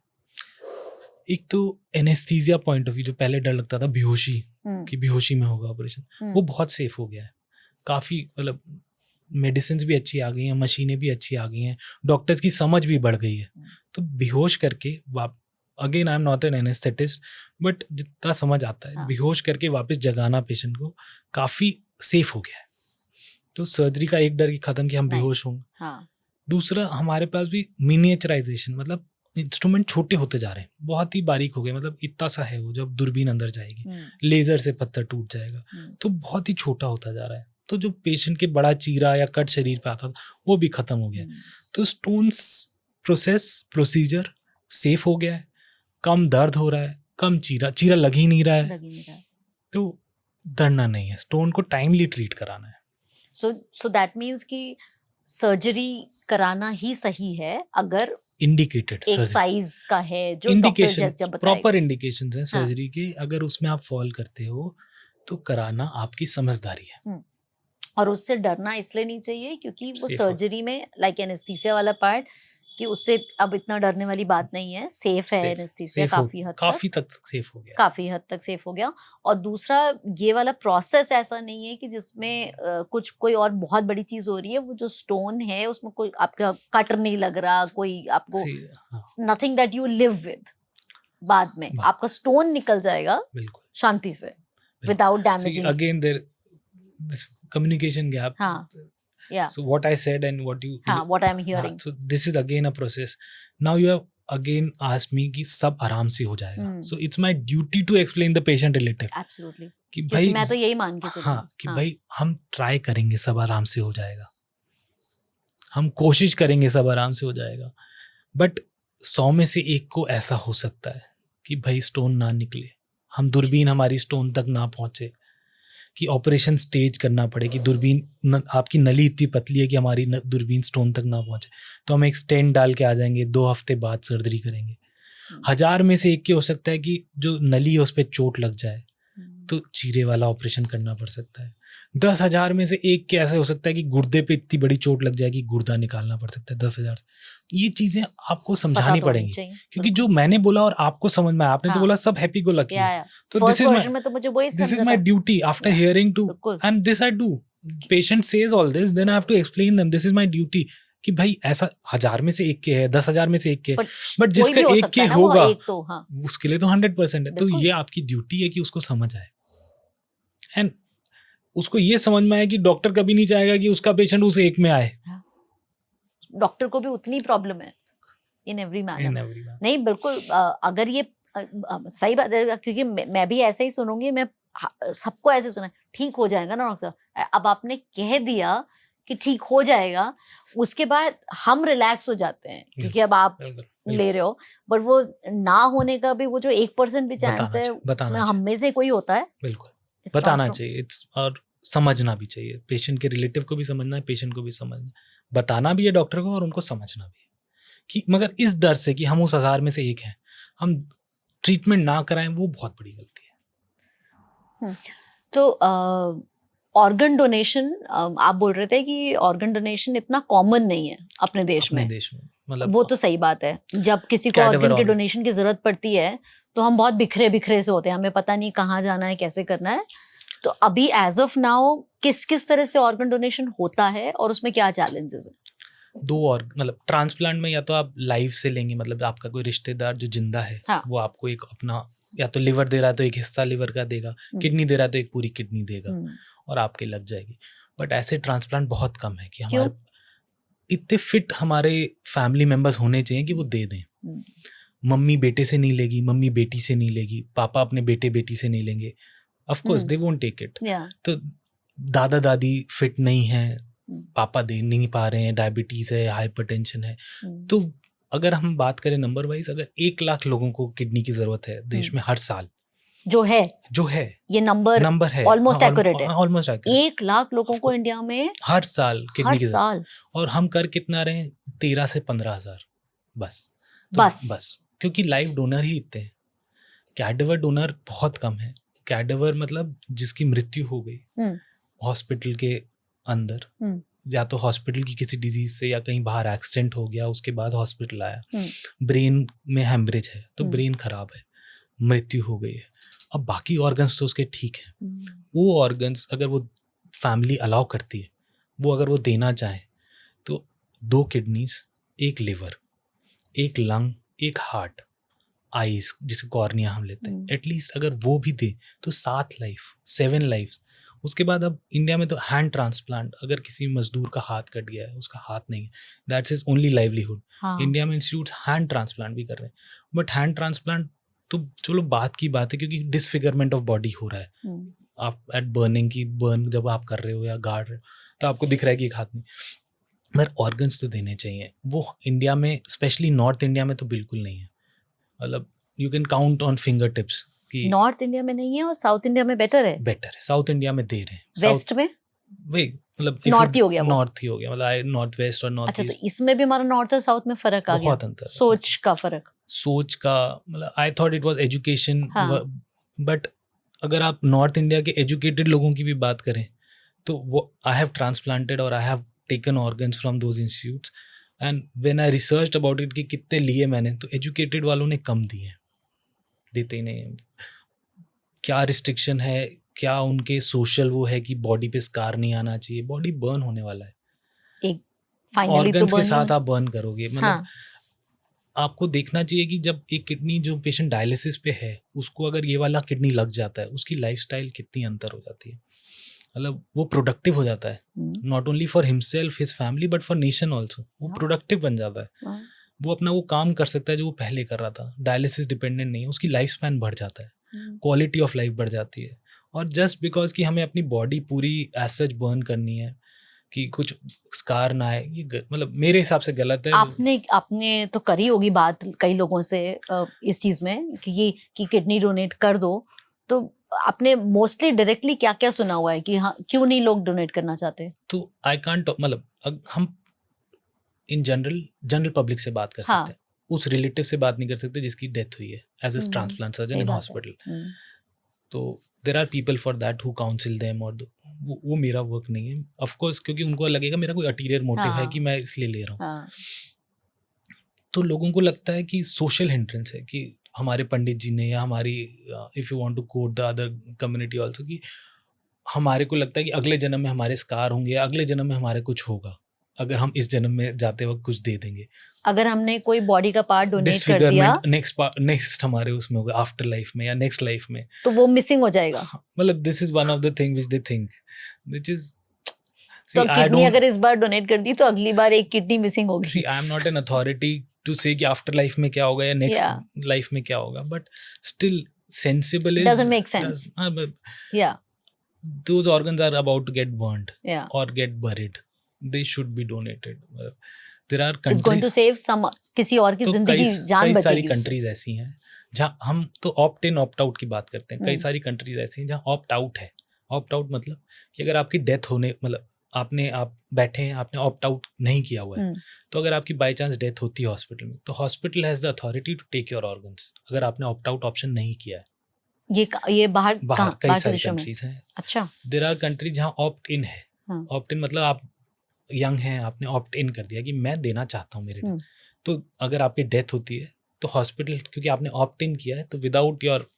एक तो एनेस्थीसिया पॉइंट ऑफ व्यू, जो पहले डर लगता था बेहोशी कि बेहोशी में होगा ऑपरेशन, वो बहुत सेफ हो गया है काफ़ी। मतलब मेडिसिन भी अच्छी आ गई हैं, मशीनें भी अच्छी आ गई हैं, डॉक्टर्स की समझ भी बढ़ गई है। तो बेहोश करके again I am not an anaesthetist, but जितना समझ आता है, बेहोश करके वापस जगाना पेशेंट को काफ़ी सेफ हो गया है। तो सर्जरी का एक डर खत्म कि हम बेहोश होंगे। दूसरा, हमारे पास भी मिनिएचराइजेशन, मतलब इंस्ट्रूमेंट छोटे होते जा रहे हैं, बहुत ही बारीक हो गए। मतलब इतना सा है वो, जब दूरबीन अंदर जाएगी, लेजर से पत्थर टूट जाएगा, तो बहुत ही छोटा होता जा रहा है। तो जो पेशेंट के बड़ा चीरा या कट शरीर पे आता था, वो भी खत्म हो गया। तो स्टोन्स प्रोसीजर सेफ हो गया है, कम दर्द हो रहा है, कम चीरा लग ही नहीं रहा है। तो डरना नहीं है, स्टोन को टाइमली ट्रीट कराना है। सो दैट मीन्स कि सर्जरी कराना ही सही है अगर इंडिकेटेड एक साइज का है, जो इंडिकेशन, प्रॉपर इंडिकेशंस हैं सर्जरी के। अगर उसमें आप फॉल करते हो तो कराना आपकी समझदारी है। और उससे डरना इसलिए नहीं चाहिए क्योंकि वो सर्जरी में लाइक एनेस्थीसिया वाला पार्ट, कि उससे अब इतना डरने वाली बात नहीं है, सेफ है एनेस्थीसिया काफी तक सेफ हो गया, काफी हद तक सेफ हो गया। और दूसरा, ये वाला प्रोसेस ऐसा नहीं है कि जिसमें कुछ कोई और बहुत बड़ी चीज हो रही है। वो जो स्टोन है उसमें कोई आपका कट नहीं लग रहा, कोई आपको nothing that you live with. बाद में आपका स्टोन निकल जाएगा बिल्कुल शांति से, without damaging. Again there this communication gap. So what I said and what I'm hearing. So this is again a process. Now you have again asked me कि सब आराम से हो जाएगा. So it's my duty to explain the patient relative. Absolutely. कि भाई मैं तो यही मान के चलूँ. हाँ कि भाई हम ट्राई करेंगे, सब आराम से हो जाएगा, हम कोशिश करेंगे, सब आराम से हो जाएगा। बट 100 में से एक को ऐसा हो सकता है कि भाई स्टोन ना निकले, हम दूरबीन हमारी स्टोन तक ना पहुंचे, कि ऑपरेशन स्टेज करना पड़े, कि दूरबीन आपकी नली इतनी पतली है कि हमारी दूरबीन स्टोन तक ना पहुंचे, तो हम एक स्टेंट डाल के आ जाएंगे, 2 हफ्ते बाद सर्जरी करेंगे। 1000 में से एक के हो सकता है कि जो नली है उस पर चोट लग जाए, तो चीरे वाला ऑपरेशन करना पड़ सकता है। 10,000 में से एक के ऐसा हो सकता है कि गुर्दे पे इतनी बड़ी चोट लग जाए कि गुर्दा निकालना पड़ सकता है 10,000। ये चीजें आपको समझानी पड़ेंगी, क्योंकि जो मैंने बोला और आपको समझ में आया, आपने तो बोला सब हैप्पी गो लकी, तो this is my duty after hearing to, and this I do. Patient says all this, then I have to explain them this is my duty, कि भाई ऐसा 1000 में से एक के है, 10,000 में से एक के, बट जिसका एक के होगा उसके लिए तो 100% है। तो ये आपकी ड्यूटी है कि उसको समझ आए, एंड उसको ये समझ में आए कि डॉक्टर कभी नहीं चाहेगा कि उसका पेशेंट उस एक में आए। डॉक्टर को भी उतनी प्रॉब्लम है इन एवरी मैनर। नहीं बिल्कुल, अगर ये सही बात है, क्योंकि मैं भी ऐसे ही सुनूंगी, मैं सबको ऐसे सुना ठीक हो जाएगा ना डॉक्टर साहब। अब आपने कह दिया कि ठीक हो जाएगा, उसके बाद हम रिलैक्स हो जाते हैं क्योंकि अब आप ले रहे हो, बट वो ना होने का भी वो जो 1% भी चांस है, हम में से कोई होता है। बिल्कुल बताना चाहिए, और समझना भी चाहिए, पेशेंट के रिलेटिव को भी समझना है, पेशेंट को भी समझना, बताना भी है डॉक्टर को, और उनको समझना भी है कि मगर इस डर से कि हम उस 1000 में से एक हैं, हम ट्रीटमेंट ना कराएं, वो बहुत बड़ी गलती है। तो ऑर्गन डोनेशन, आप बोल रहे थे कि ऑर्गन डोनेशन इतना कॉमन नहीं है अपने देश में, मतलब वो तो सही बात है। जब किसी को ऑर्गन के डोनेशन की जरूरत पड़ती है तो हम बहुत बिखरे से होते हैं, हमें पता नहीं कहाँ जाना है, कैसे करना है। तो अभी एज ऑफ नाउ किस तरह से ऑर्गन डोनेशन होता है और उसमें क्या चैलेंजेस है? 2 और मतलब ट्रांसप्लांट में या तो आप लाइव से लेंगे, मतलब आपका कोई रिश्तेदार जो जिंदा है, वो आपको एक अपना, या तो लिवर दे रहा है तो एक हिस्सा लिवर का देगा, किडनी दे रहा है तो एक पूरी किडनी देगा और आपके लग जाएगी। बट ऐसे ट्रांसप्लांट बहुत कम है कि हमारे इतने फिट हमारे फैमिली मेंबर्स होने चाहिए कि वो दे दें। मम्मी बेटे से नहीं लेगी, मम्मी बेटी से नहीं लेगी, पापा अपने बेटे बेटी से नहीं लेंगे, of course they won't take it. तो दादा दादी फिट नहीं है, पापा दे नहीं पा रहे हैं, डायबिटीज है, हाइपरटेंशन है, तो अगर हम बात करें नंबर वाइज, अगर 1 लाख लोगों को किडनी की जरूरत है देश में हर साल, जो है ये नंबर है, ऑलमोस्ट एक्यूरेट है, ऑलमोस्ट एक्यूरेट। 1 लाख लोगों को इंडिया में हर साल किडनी की जरूरत, और हम कर कितना रहे हैं? 13 से 15,000 बस, क्योंकि लाइव डोनर ही इतने हैं, कैडेवर डोनर बहुत कम है। कैडेवर मतलब जिसकी मृत्यु हो गई हॉस्पिटल के अंदर या तो हॉस्पिटल की किसी डिजीज से या कहीं बाहर एक्सीडेंट हो गया, उसके बाद हॉस्पिटल आया, हम्म। ब्रेन में हेमरेज है तो हम्म। ब्रेन खराब है, मृत्यु हो गई है, अब बाकी ऑर्गन्स तो उसके ठीक है, हम्म। वो ऑर्गन्स अगर वो फैमिली अलाउ करती है, वो अगर वो देना चाहे तो 2 kidneys, 1 liver, 1 lung, 1 heart, eyes जिसे कॉर्निया हम लेते हैं, एटलीस्ट अगर वो भी दे तो 7 लाइफ, 7 लाइफ। उसके बाद अब इंडिया में तो हैंड ट्रांसप्लांट, अगर किसी मजदूर का हाथ कट गया है, उसका हाथ नहीं है, दैट्स इज ओनली लाइवलीहुड, हाँ। इंडिया में इंस्टीट्यूट्स हैंड ट्रांसप्लांट भी कर रहे हैं, बट हैंड ट्रांसप्लांट तो चलो बात की बात है, क्योंकि डिसफिगरमेंट ऑफ बॉडी हो रहा है, आप एट बर्निंग की बर्न जब आप कर रहे हो या गाड़ रहे हो तो आपको दिख रहा है कि एक हाथ नहीं, मगर ऑर्गन्स तो देने चाहिए। वो इंडिया में स्पेशली नॉर्थ इंडिया में तो बिल्कुल नहीं है, मतलब you can count on finger tips कि नॉर्थ इंडिया में नहीं है और साउथ इंडिया में बेटर है। साउथ इंडिया में दे रहे हैं, वेस्ट में वही मतलब नॉर्थ ही हो गया वो। नॉर्थ ही हो गया, मतलब नॉर्थ वेस्ट और नॉर्थ अच्छा, तो ईस्ट इसमें भी हमारा नॉर्थ और साउथ में फर्क आ गया, बहुत अंतर है। सोच का फर्क। सोच का मतलब I thought it was education, हाँ। बट अगर आप नॉर्थ इंडिया के एजुकेटेड लोगों की भी बात करें तो वो आई हैव ट्रांसप्लांटेड और I have taken organs from those institutes, and when I researched about it कि कितने लिए मैंने, तो एजुकेटेड वालों ने कम दिए, देते ही नहीं। क्या रिस्ट्रिक्शन है, क्या उनके सोशल वो है कि बॉडी पे स्कार नहीं आना चाहिए, बॉडी बर्न होने वाला है, एक फाइनली तो ऑर्गन्स के बर्न साथ आप बर्न करोगे, मतलब हाँ। आपको देखना चाहिए कि जब एक किडनी जो पेशेंट डायलिसिस पे है उसको अगर ये वाला किडनी लग जाता है, उसकी लाइफस्टाइल कितनी अंतर हो जाती है, मतलब वो प्रोडक्टिव हो जाता है, not only for himself his family but for nation also, वो प्रोडक्टिव बन जाता है, वो अपना वो काम कर सकता है जो वो पहले कर रहा था, डायलिसिस डिपेंडेंट नहीं है, उसकी लाइफ स्पैन बढ़ जाता है, क्वालिटी ऑफ लाइफ बढ़ जाती है। और जस्ट बिकॉज कि हमें अपनी बॉडी पूरी एज सच बर्न करनी है कि कुछ स्कार ना आए, ये मतलब मेरे हिसाब से गलत है। आपने तो करी होगी बात कई लोगों से इस चीज में कि किडनी डोनेट कर दो, तो आपने मोस्टली डायरेक्टली क्या क्या सुना हुआ है कि हाँ क्यों नहीं लोग डोनेट करना चाहते? तो आई कांट, मतलब हम इन जनरल पब्लिक से बात कर सकते हैं, उस रिलेटिव से बात नहीं कर सकते जिसकी डेथ हुई है as a transplant surgeon in hospital, तो there are people for that who council them, और वो मेरा वर्क नहीं है ऑफ कोर्स, क्योंकि उनको लगेगा मेरा कोई अटीरियर मोटिव है कि मैं इसलिए ले रहा हूँ। तो लोगों को लगता है कि सोशल हिंड्रेंस है कि हमारे पंडित जी ने या हमारी, if you want to quote the other community also, कि हमारे को लगता है कि अगले जन्म में हमारे स्कार होंगे, अगले जन्म में हमारे कुछ होगा अगर हम इस जन्म में जाते वक्त कुछ दे देंगे, अगर हमने कोई बॉडी का पार्ट डोनेट कर दिया, नेक्स्ट हमारे उसमें होगा आफ्टर लाइफ में या नेक्स्ट लाइफ में, तो वो मिसिंग हो जाएगा। मतलब this is one of the thing which they think, which is तो किडनी अगर इस बार डोनेट कर दी तो अगली बार एक किडनी मिसिंग होगी। सी I am not an authority to से कि आफ्टर लाइफ में क्या होगा या नेक्स्ट लाइफ में क्या होगा, but still sensible is doesn't make sense. या those organs are about to get burned or get buried, they should be donated. there are countries, it's going to save some, किसी और की जिंदगी जान बचेगी। कई सारी कंट्रीज ऐसी हैं जहाँ हम तो ऑप्ट इन ऑप्ट आउट की बात करते हैं, कई सारी कंट्रीज ऐसी हैं जहाँ ऑप्ट आउट है। ऑप्ट आउट मतलब कि अगर आपकी डेथ होने, मतलब आप बैठे हैं, आपने ऑप्ट आउट नहीं किया हुआ है, तो अगर आपकी बाई चांस डेथ होती है हॉस्पिटल में, तो hospital has the authority to take your organs, अगर आपने ऑप्ट आउट ऑप्शन नहीं किया है। ये बाहर कई सारी कंट्रीज हैं। अच्छा, देयर आर कंट्रीज जहाँ ऑप्ट इन है। ऑप्ट इन मतलब आप यंग हैं, आपने ऑप्ट इन कर दिया कि मैं देना चाहता हूँ मेरे लिए, तो अगर आपकी डेथ होती है तो हॉस्पिटल, क्योंकि आपने ऑप्ट इन किया है, तो without your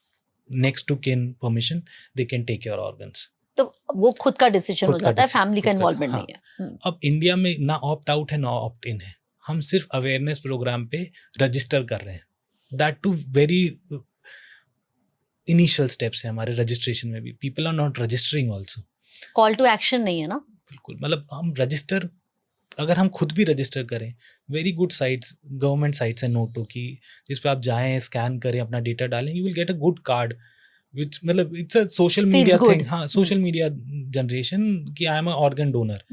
next to kin permission they can take your organs. तो वो खुद का डिसीजन हो जाता है, फैमिली का इन्वॉल्वमेंट नहीं है। अब इंडिया में ना ऑप्ट आउट है ना ऑप्ट इन है, हम सिर्फ अवेयरनेस प्रोग्राम पे रजिस्टर कर रहे हैं, that to very initial steps है हमारे रजिस्ट्रेशन में भी, people are not registering also. Call to action नहीं है ना, बिल्कुल, मतलब हम रजिस्टर, अगर हम खुद भी रजिस्टर करें, very good sites, government sites है नोटो की, जिस पे आप जाएं, स्कैन करें, अपना डेटा डालें, you will get a good card, विच मतलब it's a social media thing. हाँ, सोशल मीडिया जनरेशन कि I am a organ donor,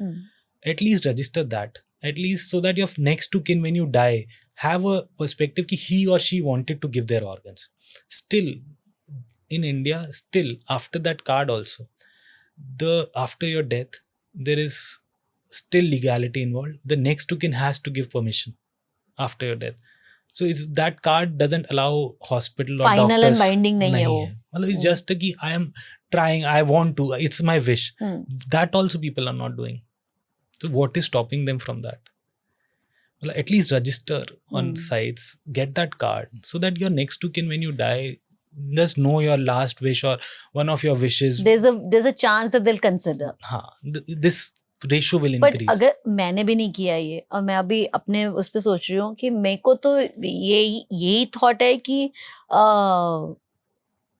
at least register that, at least so that your next to किन when you die have a perspective कि ही और she wanted to give their organs. Still in India, still after that card also, after your death there is still legality involved, the next to kin has to give permission after your death, so it's that card doesn't allow hospital or final doctors, and binding नहीं है वो, मतलब it's just कि I am trying, I want to, it's my wish, that also people are not doing, So what is stopping them from that? Well, at least register on Hmm. sites, get that card, so that your next to kin, when you die, just know your last wish or one of your wishes. there's a chance that they'll consider. हाँ, this ratio will but increase. अगर मैंने भी नहीं किया ये, और मैं अभी अपने उस पे सोच रही हूँ कि मेरे को तो यही थॉट है कि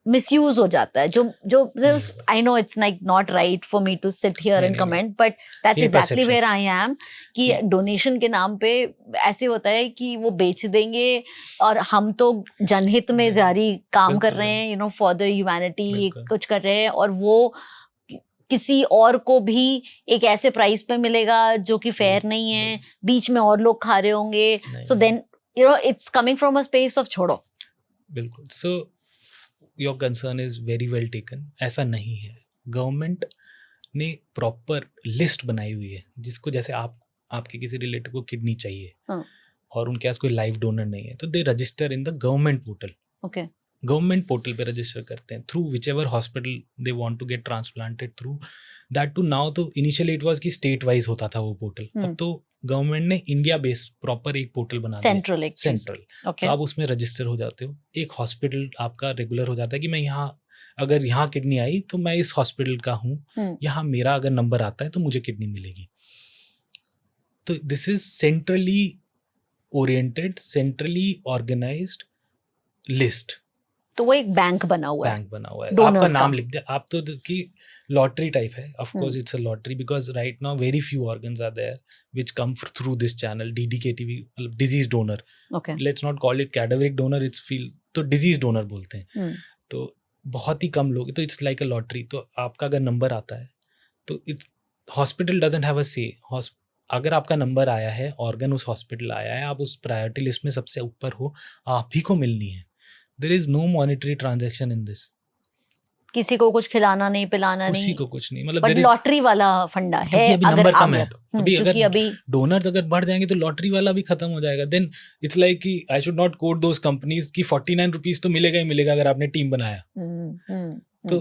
मिसयूज हो जाता है, जो I know it's like not right for me to sit here and नहीं, कमेंट, बट दैट्स ये exactly perception. Where I am कि ये- डोनेशन के नाम पे ऐसे होता है कि वो बेच देंगे और हम तो जनहित में नहीं, जारी काम कर बिल्कुल रहे हैं, you know, for the humanity बिल्कुल। कुछ कर रहे हैं, और वो किसी और को भी एक ऐसे प्राइस पे मिलेगा जो कि फेयर नहीं है, बीच में और लोग खा रहे होंगे, so then you know it's coming from a space of छोड़ो. बिल्कुल. So your concern is very well taken. ऐसा नहीं है. गवर्नमेंट ने प्रॉपर लिस्ट बनाई हुई है, जिसको जैसे आपके किसी रिलेटिव को किडनी चाहिए हाँ. और उनके पास कोई लाइव डोनर नहीं है, तो दे register in the government portal. Okay. Government portal पे रजिस्टर करते हैं through which ever hospital they want to get transplanted through that. To now तो इनिशियली इट वाज कि स्टेट वाइज होता था वो पोर्टल. अब तो गवर्नमेंट ने इंडिया बेस्ड प्रॉपर एक पोर्टल बना दिया, सेंट्रल एक सेंट्रल. ओके. तो आप उसमें रजिस्टर हो जाते हो. एक हॉस्पिटल आपका रेगुलर हो जाता है कि मैं यहाँ, अगर यहाँ किडनी आई तो मैं इस हॉस्पिटल का हूँ, यहाँ मेरा अगर नंबर आता है तो मुझे किडनी मिलेगी. तो this is centrally oriented, centrally organised list. तो वो एक बैंक बना हुआ है, बैंक बना हुआ है, Donors आपका नाम का. लिख दिया. आप तो कि लॉटरी टाइप है. Of course it's a lottery because right now very few organs are there which come through this channel DDKTV, मतलब disease donor. Okay. Let's not call it cadaveric donor, it's feel तो disease donor बोलते हैं. तो बहुत ही कम लोग, तो it's like a lottery. तो आपका अगर नंबर आता है तो it's hospital doesn't have a से. अगर आपका नंबर आया है, ऑर्गन उस हॉस्पिटल आया है, आप उस प्रायोरिटी लिस्ट में सबसे ऊपर हो, आप ही को मिलनी है. There is no monetary transaction in this. किसी को कुछ खिलाना नहीं, पिलाना किसी नहीं, को कुछ नहीं. मतलब बट there is- लॉटरी वाला फंडा है. क्योंकि अभी अगर नंबर आ कम गया है. तो. अभी क्योंकि अगर अभी डोनर्स अगर बढ़ जाएंगे तो लॉटरी वाला भी खत्म हो जाएगा. देन इट्स लाइक कि I should not quote those companies की 49 रुपीज तो मिलेगा ही मिलेगा अगर आपने टीम बनाया. तो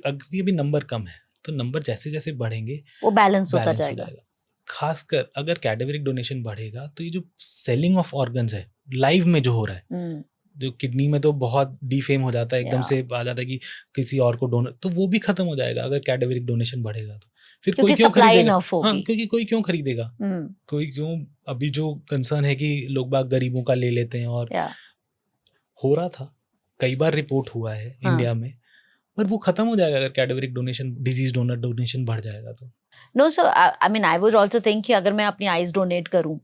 अभी नंबर कम है, तो नंबर जैसे जैसे बढ़ेंगे वो बैलेंस होता बैलेंस हो जाएगा. जाएगा. खासकर अगर कैडेवरिक डोनेशन बढ़ेगा तो ये जो सेलिंग ऑफ ऑर्गन्स है लाइव में जो हो रहा है, जो किडनी में तो बहुत डीफेम हो जाता है, एकदम से आ जाता है कि किसी और को डोनर, तो वो भी खत्म हो जाएगा अगर कैडेवरिक डोनेशन बढ़ेगा. तो फिर कोई क्यों खरीदेगा? हाँ, क्योंकि कोई क्यों खरीदेगा, कोई क्यों. अभी जो कंसर्न है कि लोग बाग गरीबों का ले लेते हैं, और हो रहा था, कई बार रिपोर्ट हुआ है इंडिया में, पर वो खत्म हो जाएगा अगर cadaveric donation, disease donor donation बढ़ जाएगा तो. No sir, I mean I would also think कि अगर मैं अपनी आईज डोनेट करूं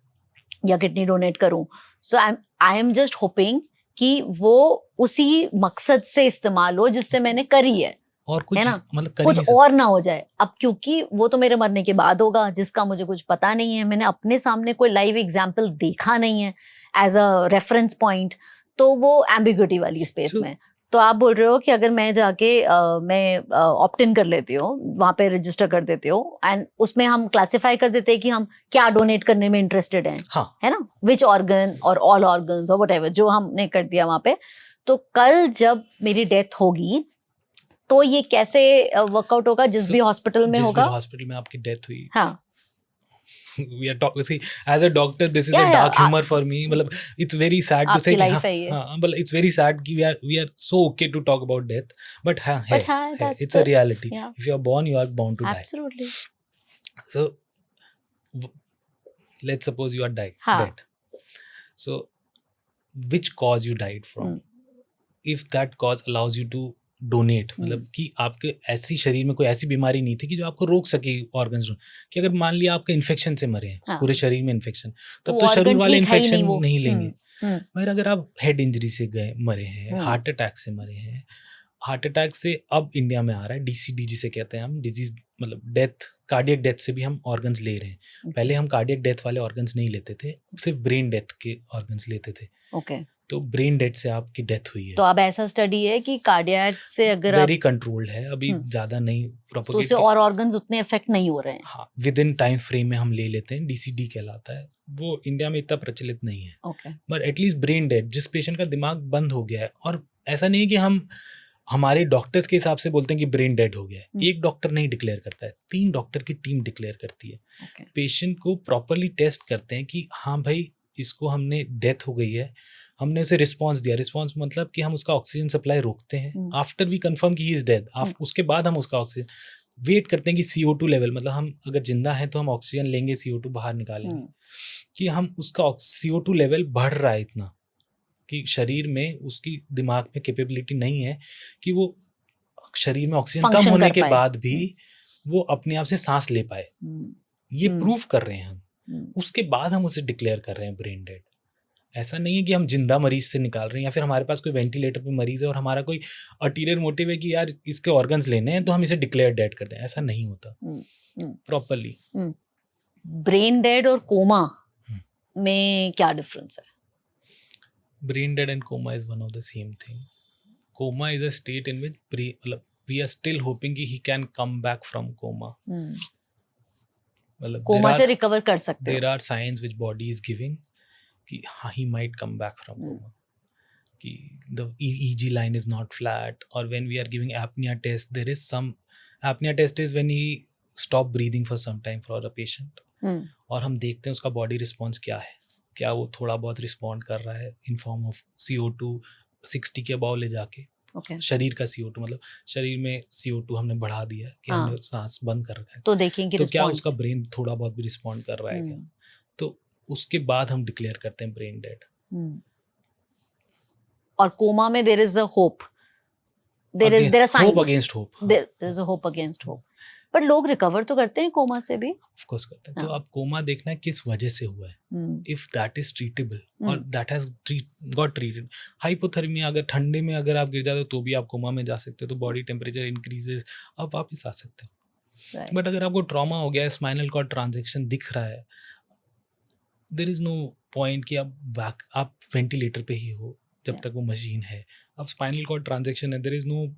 या किडनी डोनेट करूं, सो आई एम जस्ट होपिंग कि वो उसी मकसद से इस्तेमाल हो जिससे मैंने करी है, और कुछ है ना, मतलब कुछ और ना हो जाए. अब क्योंकि वो तो मेरे मरने के बाद होगा, जिसका मुझे कुछ पता नहीं है, मैंने अपने सामने कोई लाइव एग्जाम्पल देखा नहीं है एज अ रेफरेंस पॉइंट, तो वो एम्बिग्युइटी वाली स्पेस में. तो आप बोल रहे हो कि अगर मैं जाके मैं ऑप्ट इन कर लेती हूँ, वहाँ पे रजिस्टर कर देती हूँ, एंड उसमें हम क्लासिफाई कर देते हैं कि हम क्या डोनेट करने में इंटरेस्टेड हैं, हाँ. है ना, विच ऑर्गन और ऑल ऑर्गन्स और व्हाटएवर जो हमने कर दिया वहाँ पे. तो कल जब मेरी डेथ होगी तो ये कैसे वर्कआउट होगा? जिस भी हॉस्पिटल में होगा, जिस हॉस्पिटल में आपकी डेथ हुई. हाँ. We are talking, see, as a doctor this is a dark humor for me. मतलब it's very sad to say कि हाँ, but it's very sad कि we are so okay to talk about death, but हाँ है, it's a reality. If you are born, you are bound to die. Absolutely. So let's suppose you are dead. So which cause you died from? If that cause allows you to donate, मतलब कि आपके ऐसी शरीर में कोई ऐसी बीमारी नहीं थी कि जो आपको रोक सके ऑर्गन्स, कि अगर मान लिया आपके इन्फेक्शन से मरे हैं, पूरे शरीर में इन्फेक्शन, तब तो शरीर वाले इन्फेक्शन नहीं लेंगे. मगर अगर आप हेड इंजरी से मरे हैं, हार्ट अटैक से मरे हैं, हार्ट अटैक से अब इंडिया में आ रहा है DCD जिसे कहते हैं हम, डिजीज मतलब डेथ, कार्डियक डेथ से भी हम ऑर्गन्स ले रहे हैं. पहले हम कार्डियक डेथ वाले ऑर्गन्स नहीं लेते थे, सिर्फ ब्रेन डेथ के ऑर्गन्स लेते थे. ओके. तो ब्रेन डेथ से आपकी डेथ हुई है. तो अब ऐसा स्टडी है कि कार्डियक से अगर वेरी कंट्रोल्ड है अभी, ज्यादा नहीं प्रोपेगेट, तो उससे और ऑर्गन्स उतने इफेक्ट नहीं हो रहे हैं. हाँ, विद इन टाइम फ्रेम में हम ले लेते हैं, DCD कहलाता है. वो इंडिया में इतना प्रचलित नहीं है. Okay. But at least brain death, जिस पेशेंट का दिमाग बंद हो गया है, और ऐसा नहीं है कि हम हमारे डॉक्टर्स के हिसाब से बोलते हैं कि ब्रेन डेड हो गया है, हम्म। एक डॉक्टर नहीं डिक्लेयर करता है, 3 डॉक्टर की टीम डिक्लेयर करती है। Okay. पेशेंट को प्रॉपरली टेस्ट करते हैं कि हाँ भाई इसको हमने डेथ हो गई है, हमने उसे रिस्पांस दिया। रिस्पांस मतलब कि हम उसका ऑक्सीजन सप्लाई रोकते हैं आफ्टर वी कंफर्म कि ही इज डेड। उसके बाद हम उसका ऑक्सीजन वेट करते हैं कि CO2 लेवल, मतलब हम अगर जिंदा हैं तो हम ऑक्सीजन लेंगे, CO2 बाहर निकालेंगे, कि हम उसका CO2 लेवल बढ़ रहा है इतना कि शरीर में उसकी दिमाग में कैपेबिलिटी नहीं है कि वो शरीर में ऑक्सीजन कम Function होने कर के पाए। बाद भी वो अपने आप से सांस ले पाए। ये प्रूव कर रहे हैं हम, उसके बाद हम उसे डिक्लेयर कर रहे हैं ब्रेन डेड। ऐसा नहीं है कि हम जिंदा मरीज से निकाल रहे हैं या फिर हमारे पास कोई वेंटिलेटर पे मरीज है और हमारा कोई अल्टीरियर मोटिव है कि यार इसके ऑर्गन्स लेने हैं तो हम इसे डिक्लेयर डेड कर दें। ऐसा नहीं होता प्रॉपरली। ब्रेन डेड और कोमा में क्या डिफरेंस है? Brain dead and coma is one of the same thing. Coma is a state in which we are still hoping कि he can come back from coma. मतलब coma से recover कर सकते there are signs which body is giving कि हाँ he might come back from coma. कि the EEG line is not flat, or when we are giving apnea test, there is some apnea test is when he stop breathing for some time for a patient. और हम देखते हैं उसका body response क्या है, क्या वो थोड़ा बहुत रिस्पॉन्ड कर रहा है इन फॉर्म ऑफ CO2 60 के अबाव ले जाके। शरीर का CO2 मतलब शरीर में CO2 हमने बढ़ा दिया है कि हमने सांस बंद कर रखा है, तो देखेंगे तो क्या उसका ब्रेन थोड़ा बहुत भी रिस्पॉन्ड कर रहा है क्या, तो उसके बाद हम डिक्लेयर करते हैं ब्रेन डेड। और कोमा में there is a hope, there are science, hope against hope, there is a hope against hope. पर लोग रिकवर तो करते हैं कोमा से भी, ऑफ कोर्स करते हैं। तो अब कोमा देखना है किस वजह से हुआ है, इफ दैट इज ट्रीटेबल और that has got treated. Hypothermia, अगर ठंडे में अगर आप गिर जाते हो तो भी आप कोमा में जा सकते हो, तो बॉडी टेम्परेचर इंक्रीजेस, आप वापस आ सकते हो। बट अगर आपको ट्रॉमा हो गया है, स्पाइनल कॉर्ड ट्रांजैक्शन दिख रहा है, देयर इज नो पॉइंट कि आप वेंटिलेटर पे ही हो जब तक वो मशीन है। अब स्पाइनल कॉर्ड ट्रांजैक्शन है, देयर इज नो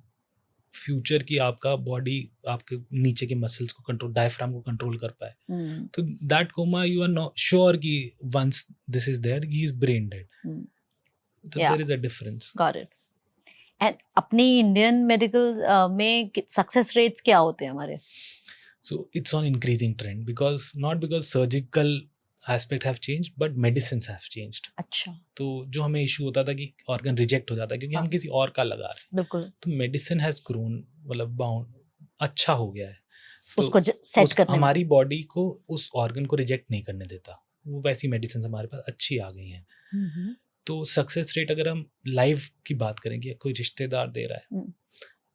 फ्यूचर कि आपका बॉडी आपके नीचे के मसल्स को कंट्रोल, डायफ्राम को कंट्रोल कर पाए। तो that coma you are not sure कि once this is there he is brain dead. तो there is a difference. Got it. And अपनी इंडियन मेडिकल में सक्सेस रेट्स क्या होते हैं हमारे? So it's on increasing trend because surgical aspect have changed but medicines have changed. अच्छा। तो जो हमें इशू होता था कि ऑर्गन रिजेक्ट हो जाता है क्योंकि हम किसी और का लगा रहे हैं, बिल्कुल, तो मेडिसिन हैज ग्रोन, मतलब बाउंड अच्छा हो गया है। तो उसको सेट करने हमारी बॉडी को उस ऑर्गन को रिजेक्ट नहीं करने देता, वो वैसी मेडिसिन हमारे पास अच्छी आ गई हैं। तो सक्सेस रेट अगर हम लाइव की बात करेंगे, कोई रिश्तेदार दे रहा है,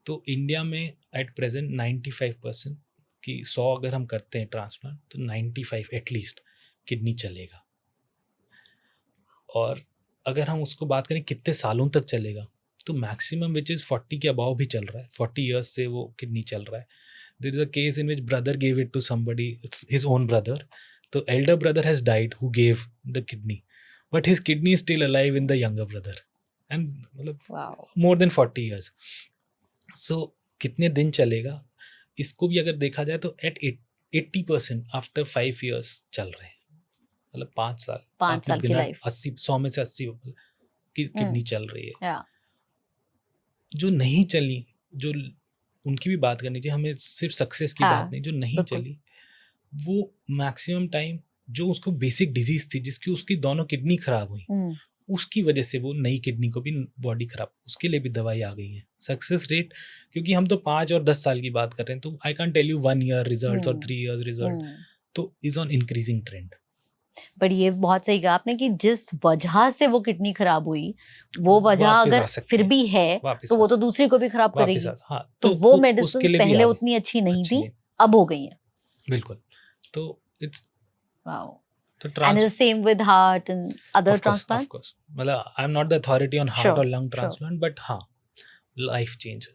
तो इंडिया में एट प्रेजेंट 95% की 100 अगर हम करते हैं ट्रांसप्लांट तो 95 एटलीस्ट किडनी चलेगा। और अगर हम उसको बात करें कितने सालों तक चलेगा, तो मैक्सिमम विच इज़ 40 के अबाव भी चल रहा है, 40 ईयर्स से वो किडनी चल रहा है। There is a case in which brother gave it to somebody, his own brother, तो Elder brother has died who gave the kidney, but his kidney is still alive in the younger brother, and मतलब more than 40 years. सो कितने दिन चलेगा, इसको भी अगर देखा जाए तो एट 80% आफ्टर 5 ईयर्स चल रहे हैं, मतलब 5 साल की लाइफ, 100 में से 80 की किडनी चल रही है। जो नहीं चली, जो उनकी भी बात करनी चाहिए, हमें सिर्फ सक्सेस की बात नहीं, जो नहीं चली वो मैक्सिमम टाइम जो उसको बेसिक डिजीज थी जिसकी उसकी दोनों किडनी खराब हुई, उसकी वजह से वो नई किडनी को भी बॉडी खराब, उसके लिए भी दवाई आ गई है। सक्सेस रेट, क्योंकि हम तो 5 और 10 साल की बात कर रहे हैं, तो I can tell you 1 year result और 3 ईयर्स रिजल्ट, तो is on increasing trend. But ये बहुत सही कहा आपने कि जिस वजह से वो किडनी खराब हुई, वो वजह अगर फिर भी है तो वो तो दूसरी को भी खराब करेगी। हाँ, तो वो मेडिसिन पहले उतनी अच्छी नहीं थी, अब हो गई है। बिल्कुल। तो it's wow. And the same with heart and other transplants? Of course. मतलब I am not the authority on heart or lung transplant, but हाँ, life change.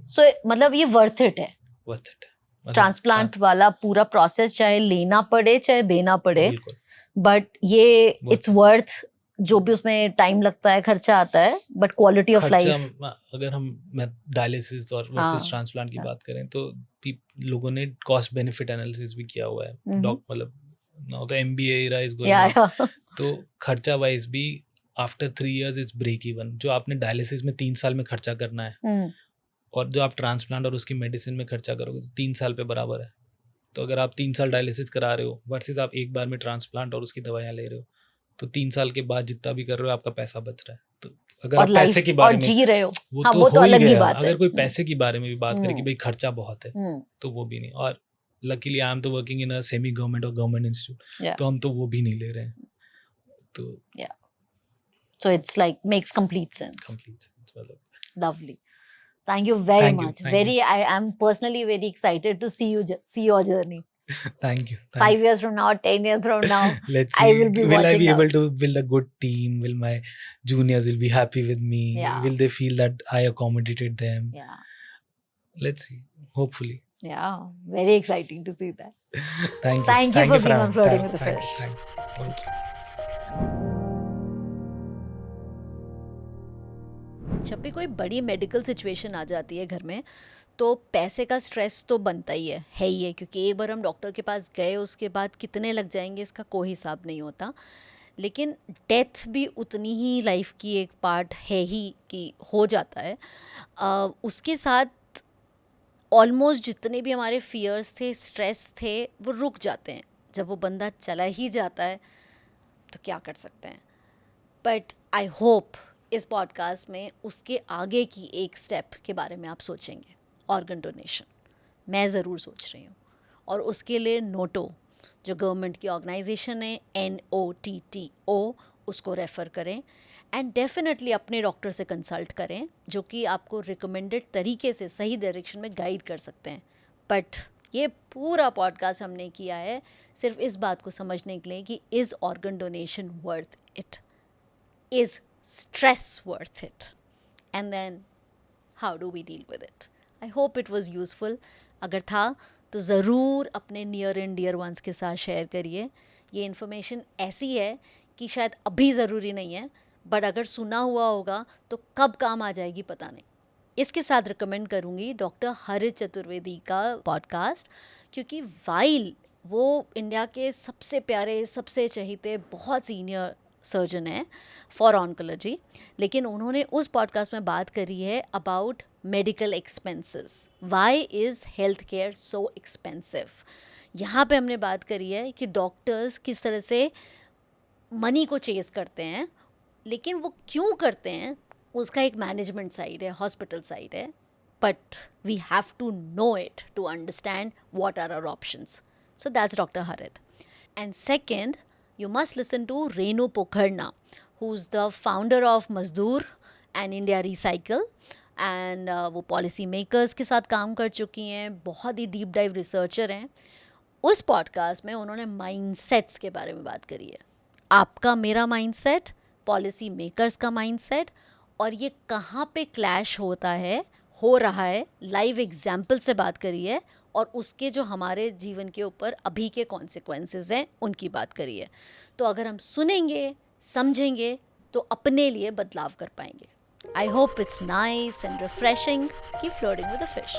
So मतलब ये worth it है? Worth it. ट्रांसप्लांट वाला पूरा process चाहे लेना पड़े चाहे देना पड़े, बट ये इट्स वर्थ जो भी उसमें टाइम लगता है, खर्चा आता है, बट क्वालिटी ऑफ लाइफ। अगर हम डायलिसिस और वर्सेस ट्रांसप्लांट की बात करें तो लोगों ने कॉस्ट बेनिफिट एनालिसिस भी किया हुआ है। मतलब now the MBA era is going on, तो खर्चा वाइज भी after 3 years it's break even. जो आपने डायलिसिस में 3 साल में खर्चा करना है हम्म, और जो आप ट्रांसप्लांट और उसकी मेडिसिन में खर्चा करोगे तो 3 साल पे बराबर है. तो अगर आप 3 साल डायलिसिस करा रहे हो वर्सेस आप एक बार में ट्रांसप्लांट और उसकी दवाइयाँ ले रहे हो, तो 3 साल के बाद जितना भी कर रहे हो आपका पैसा बच रहा है. तो अगर और आप पैसे लाइफ के और बारे में, जी रहे हो. वो हाँ, तो वो तो हो ही अलग ही गया. बात है. अगर कोई पैसे की बारे में भी बात करे कि हम्म, भाई खर्चा बहुत है, तो वो भी नहीं. और लकीली आई एम तो working in a semi government और गवर्नमेंट इंस्टीट्यूट, Yeah. तो हम तो वो भी नहीं ले रहे हैं. तो So it's like makes complete sense. Complete. मतलब Lovely. Thank you very Thank you, much. thank you. I am personally very excited to see your journey. thank you. 5 years from now, 10 years from now, Let's I see. will be Will I watching be out. able to build a good team? Will my juniors will be happy with me? Yeah. Will they feel that I accommodated them? Yeah, Let's see. Hopefully. yeah, very exciting to see that. Thank you. Thank you for being on having me. Flirting with the Thank Fish. you. Thank you. जब भी कोई बड़ी medical situation आ जाती है घर में तो पैसे का स्ट्रेस तो बनता ही है, क्योंकि एक बार हम डॉक्टर के पास गए उसके बाद कितने लग जाएंगे इसका कोई हिसाब नहीं होता. लेकिन डेथ भी उतनी ही लाइफ की एक पार्ट है ही कि हो जाता है. उसके साथ ऑलमोस्ट जितने भी हमारे फियर्स थे, स्ट्रेस थे, वो रुक जाते हैं. जब वो बंदा चला ही जाता है तो क्या कर सकते हैं. बट आई होप इस पॉडकास्ट में उसके आगे की एक स्टेप के बारे में आप सोचेंगे. ऑर्गन डोनेशन मैं ज़रूर सोच रही हूँ, और उसके लिए नोटो जो गवर्नमेंट की ऑर्गेनाइजेशन है NOTTO उसको रेफ़र करें. एंड डेफिनेटली अपने डॉक्टर से कंसल्ट करें जो कि आपको रिकमेंडेड तरीके से सही डायरेक्शन में गाइड कर सकते हैं. बट ये पूरा पॉडकास्ट हमने किया है सिर्फ इस बात को समझने के लिए कि is organ donation worth it, is stress worth it, and then how do we deal with it. I hope it was useful. अगर था तो ज़रूर अपने नियर एंड डियर वंस के साथ शेयर करिए. ये इन्फॉर्मेशन ऐसी है कि शायद अभी ज़रूरी नहीं है, बट अगर सुना हुआ होगा तो कब काम आ जाएगी पता नहीं. इसके साथ रिकमेंड करूँगी डॉक्टर हरित चतुर्वेदी का पॉडकास्ट, क्योंकि वाइल वो इंडिया के सबसे प्यारे, सबसे चहीते, बहुत सीनियर सर्जन है फॉर ऑन्कोलॉजी, लेकिन उन्होंने उस पॉडकास्ट में बात करी है about medical expenses. Why is health care so expensive. यहाँ पे हमने बात करी है कि डॉक्टर्स किस तरह से मनी को चेस करते हैं, लेकिन वो क्यों करते हैं उसका एक मैनेजमेंट साइड है, हॉस्पिटल साइड है. But we have to know it to understand what are our options. So that's doctor हरित. And second, you must listen to Renu Pokharna, who's the founder of Mazdoor and India Recycle, and वो policy makers के साथ काम कर चुकी हैं, बहुत ही deep dive researcher हैं. उस पॉडकास्ट में उन्होंने माइंडसेट्स के बारे में बात करी है. आपका, मेरा माइंडसेट, पॉलिसी मेकर्स का माइंडसेट, और ये कहाँ पे क्लैश होता है, हो रहा है, लाइव एग्जाम्पल से बात करी है, और उसके जो हमारे जीवन के ऊपर अभी के कॉन्सिक्वेंसेस हैं उनकी बात करी है. तो अगर हम सुनेंगे, समझेंगे, तो अपने लिए बदलाव कर पाएंगे. I hope it's nice and refreshing. Keep floating with the fish.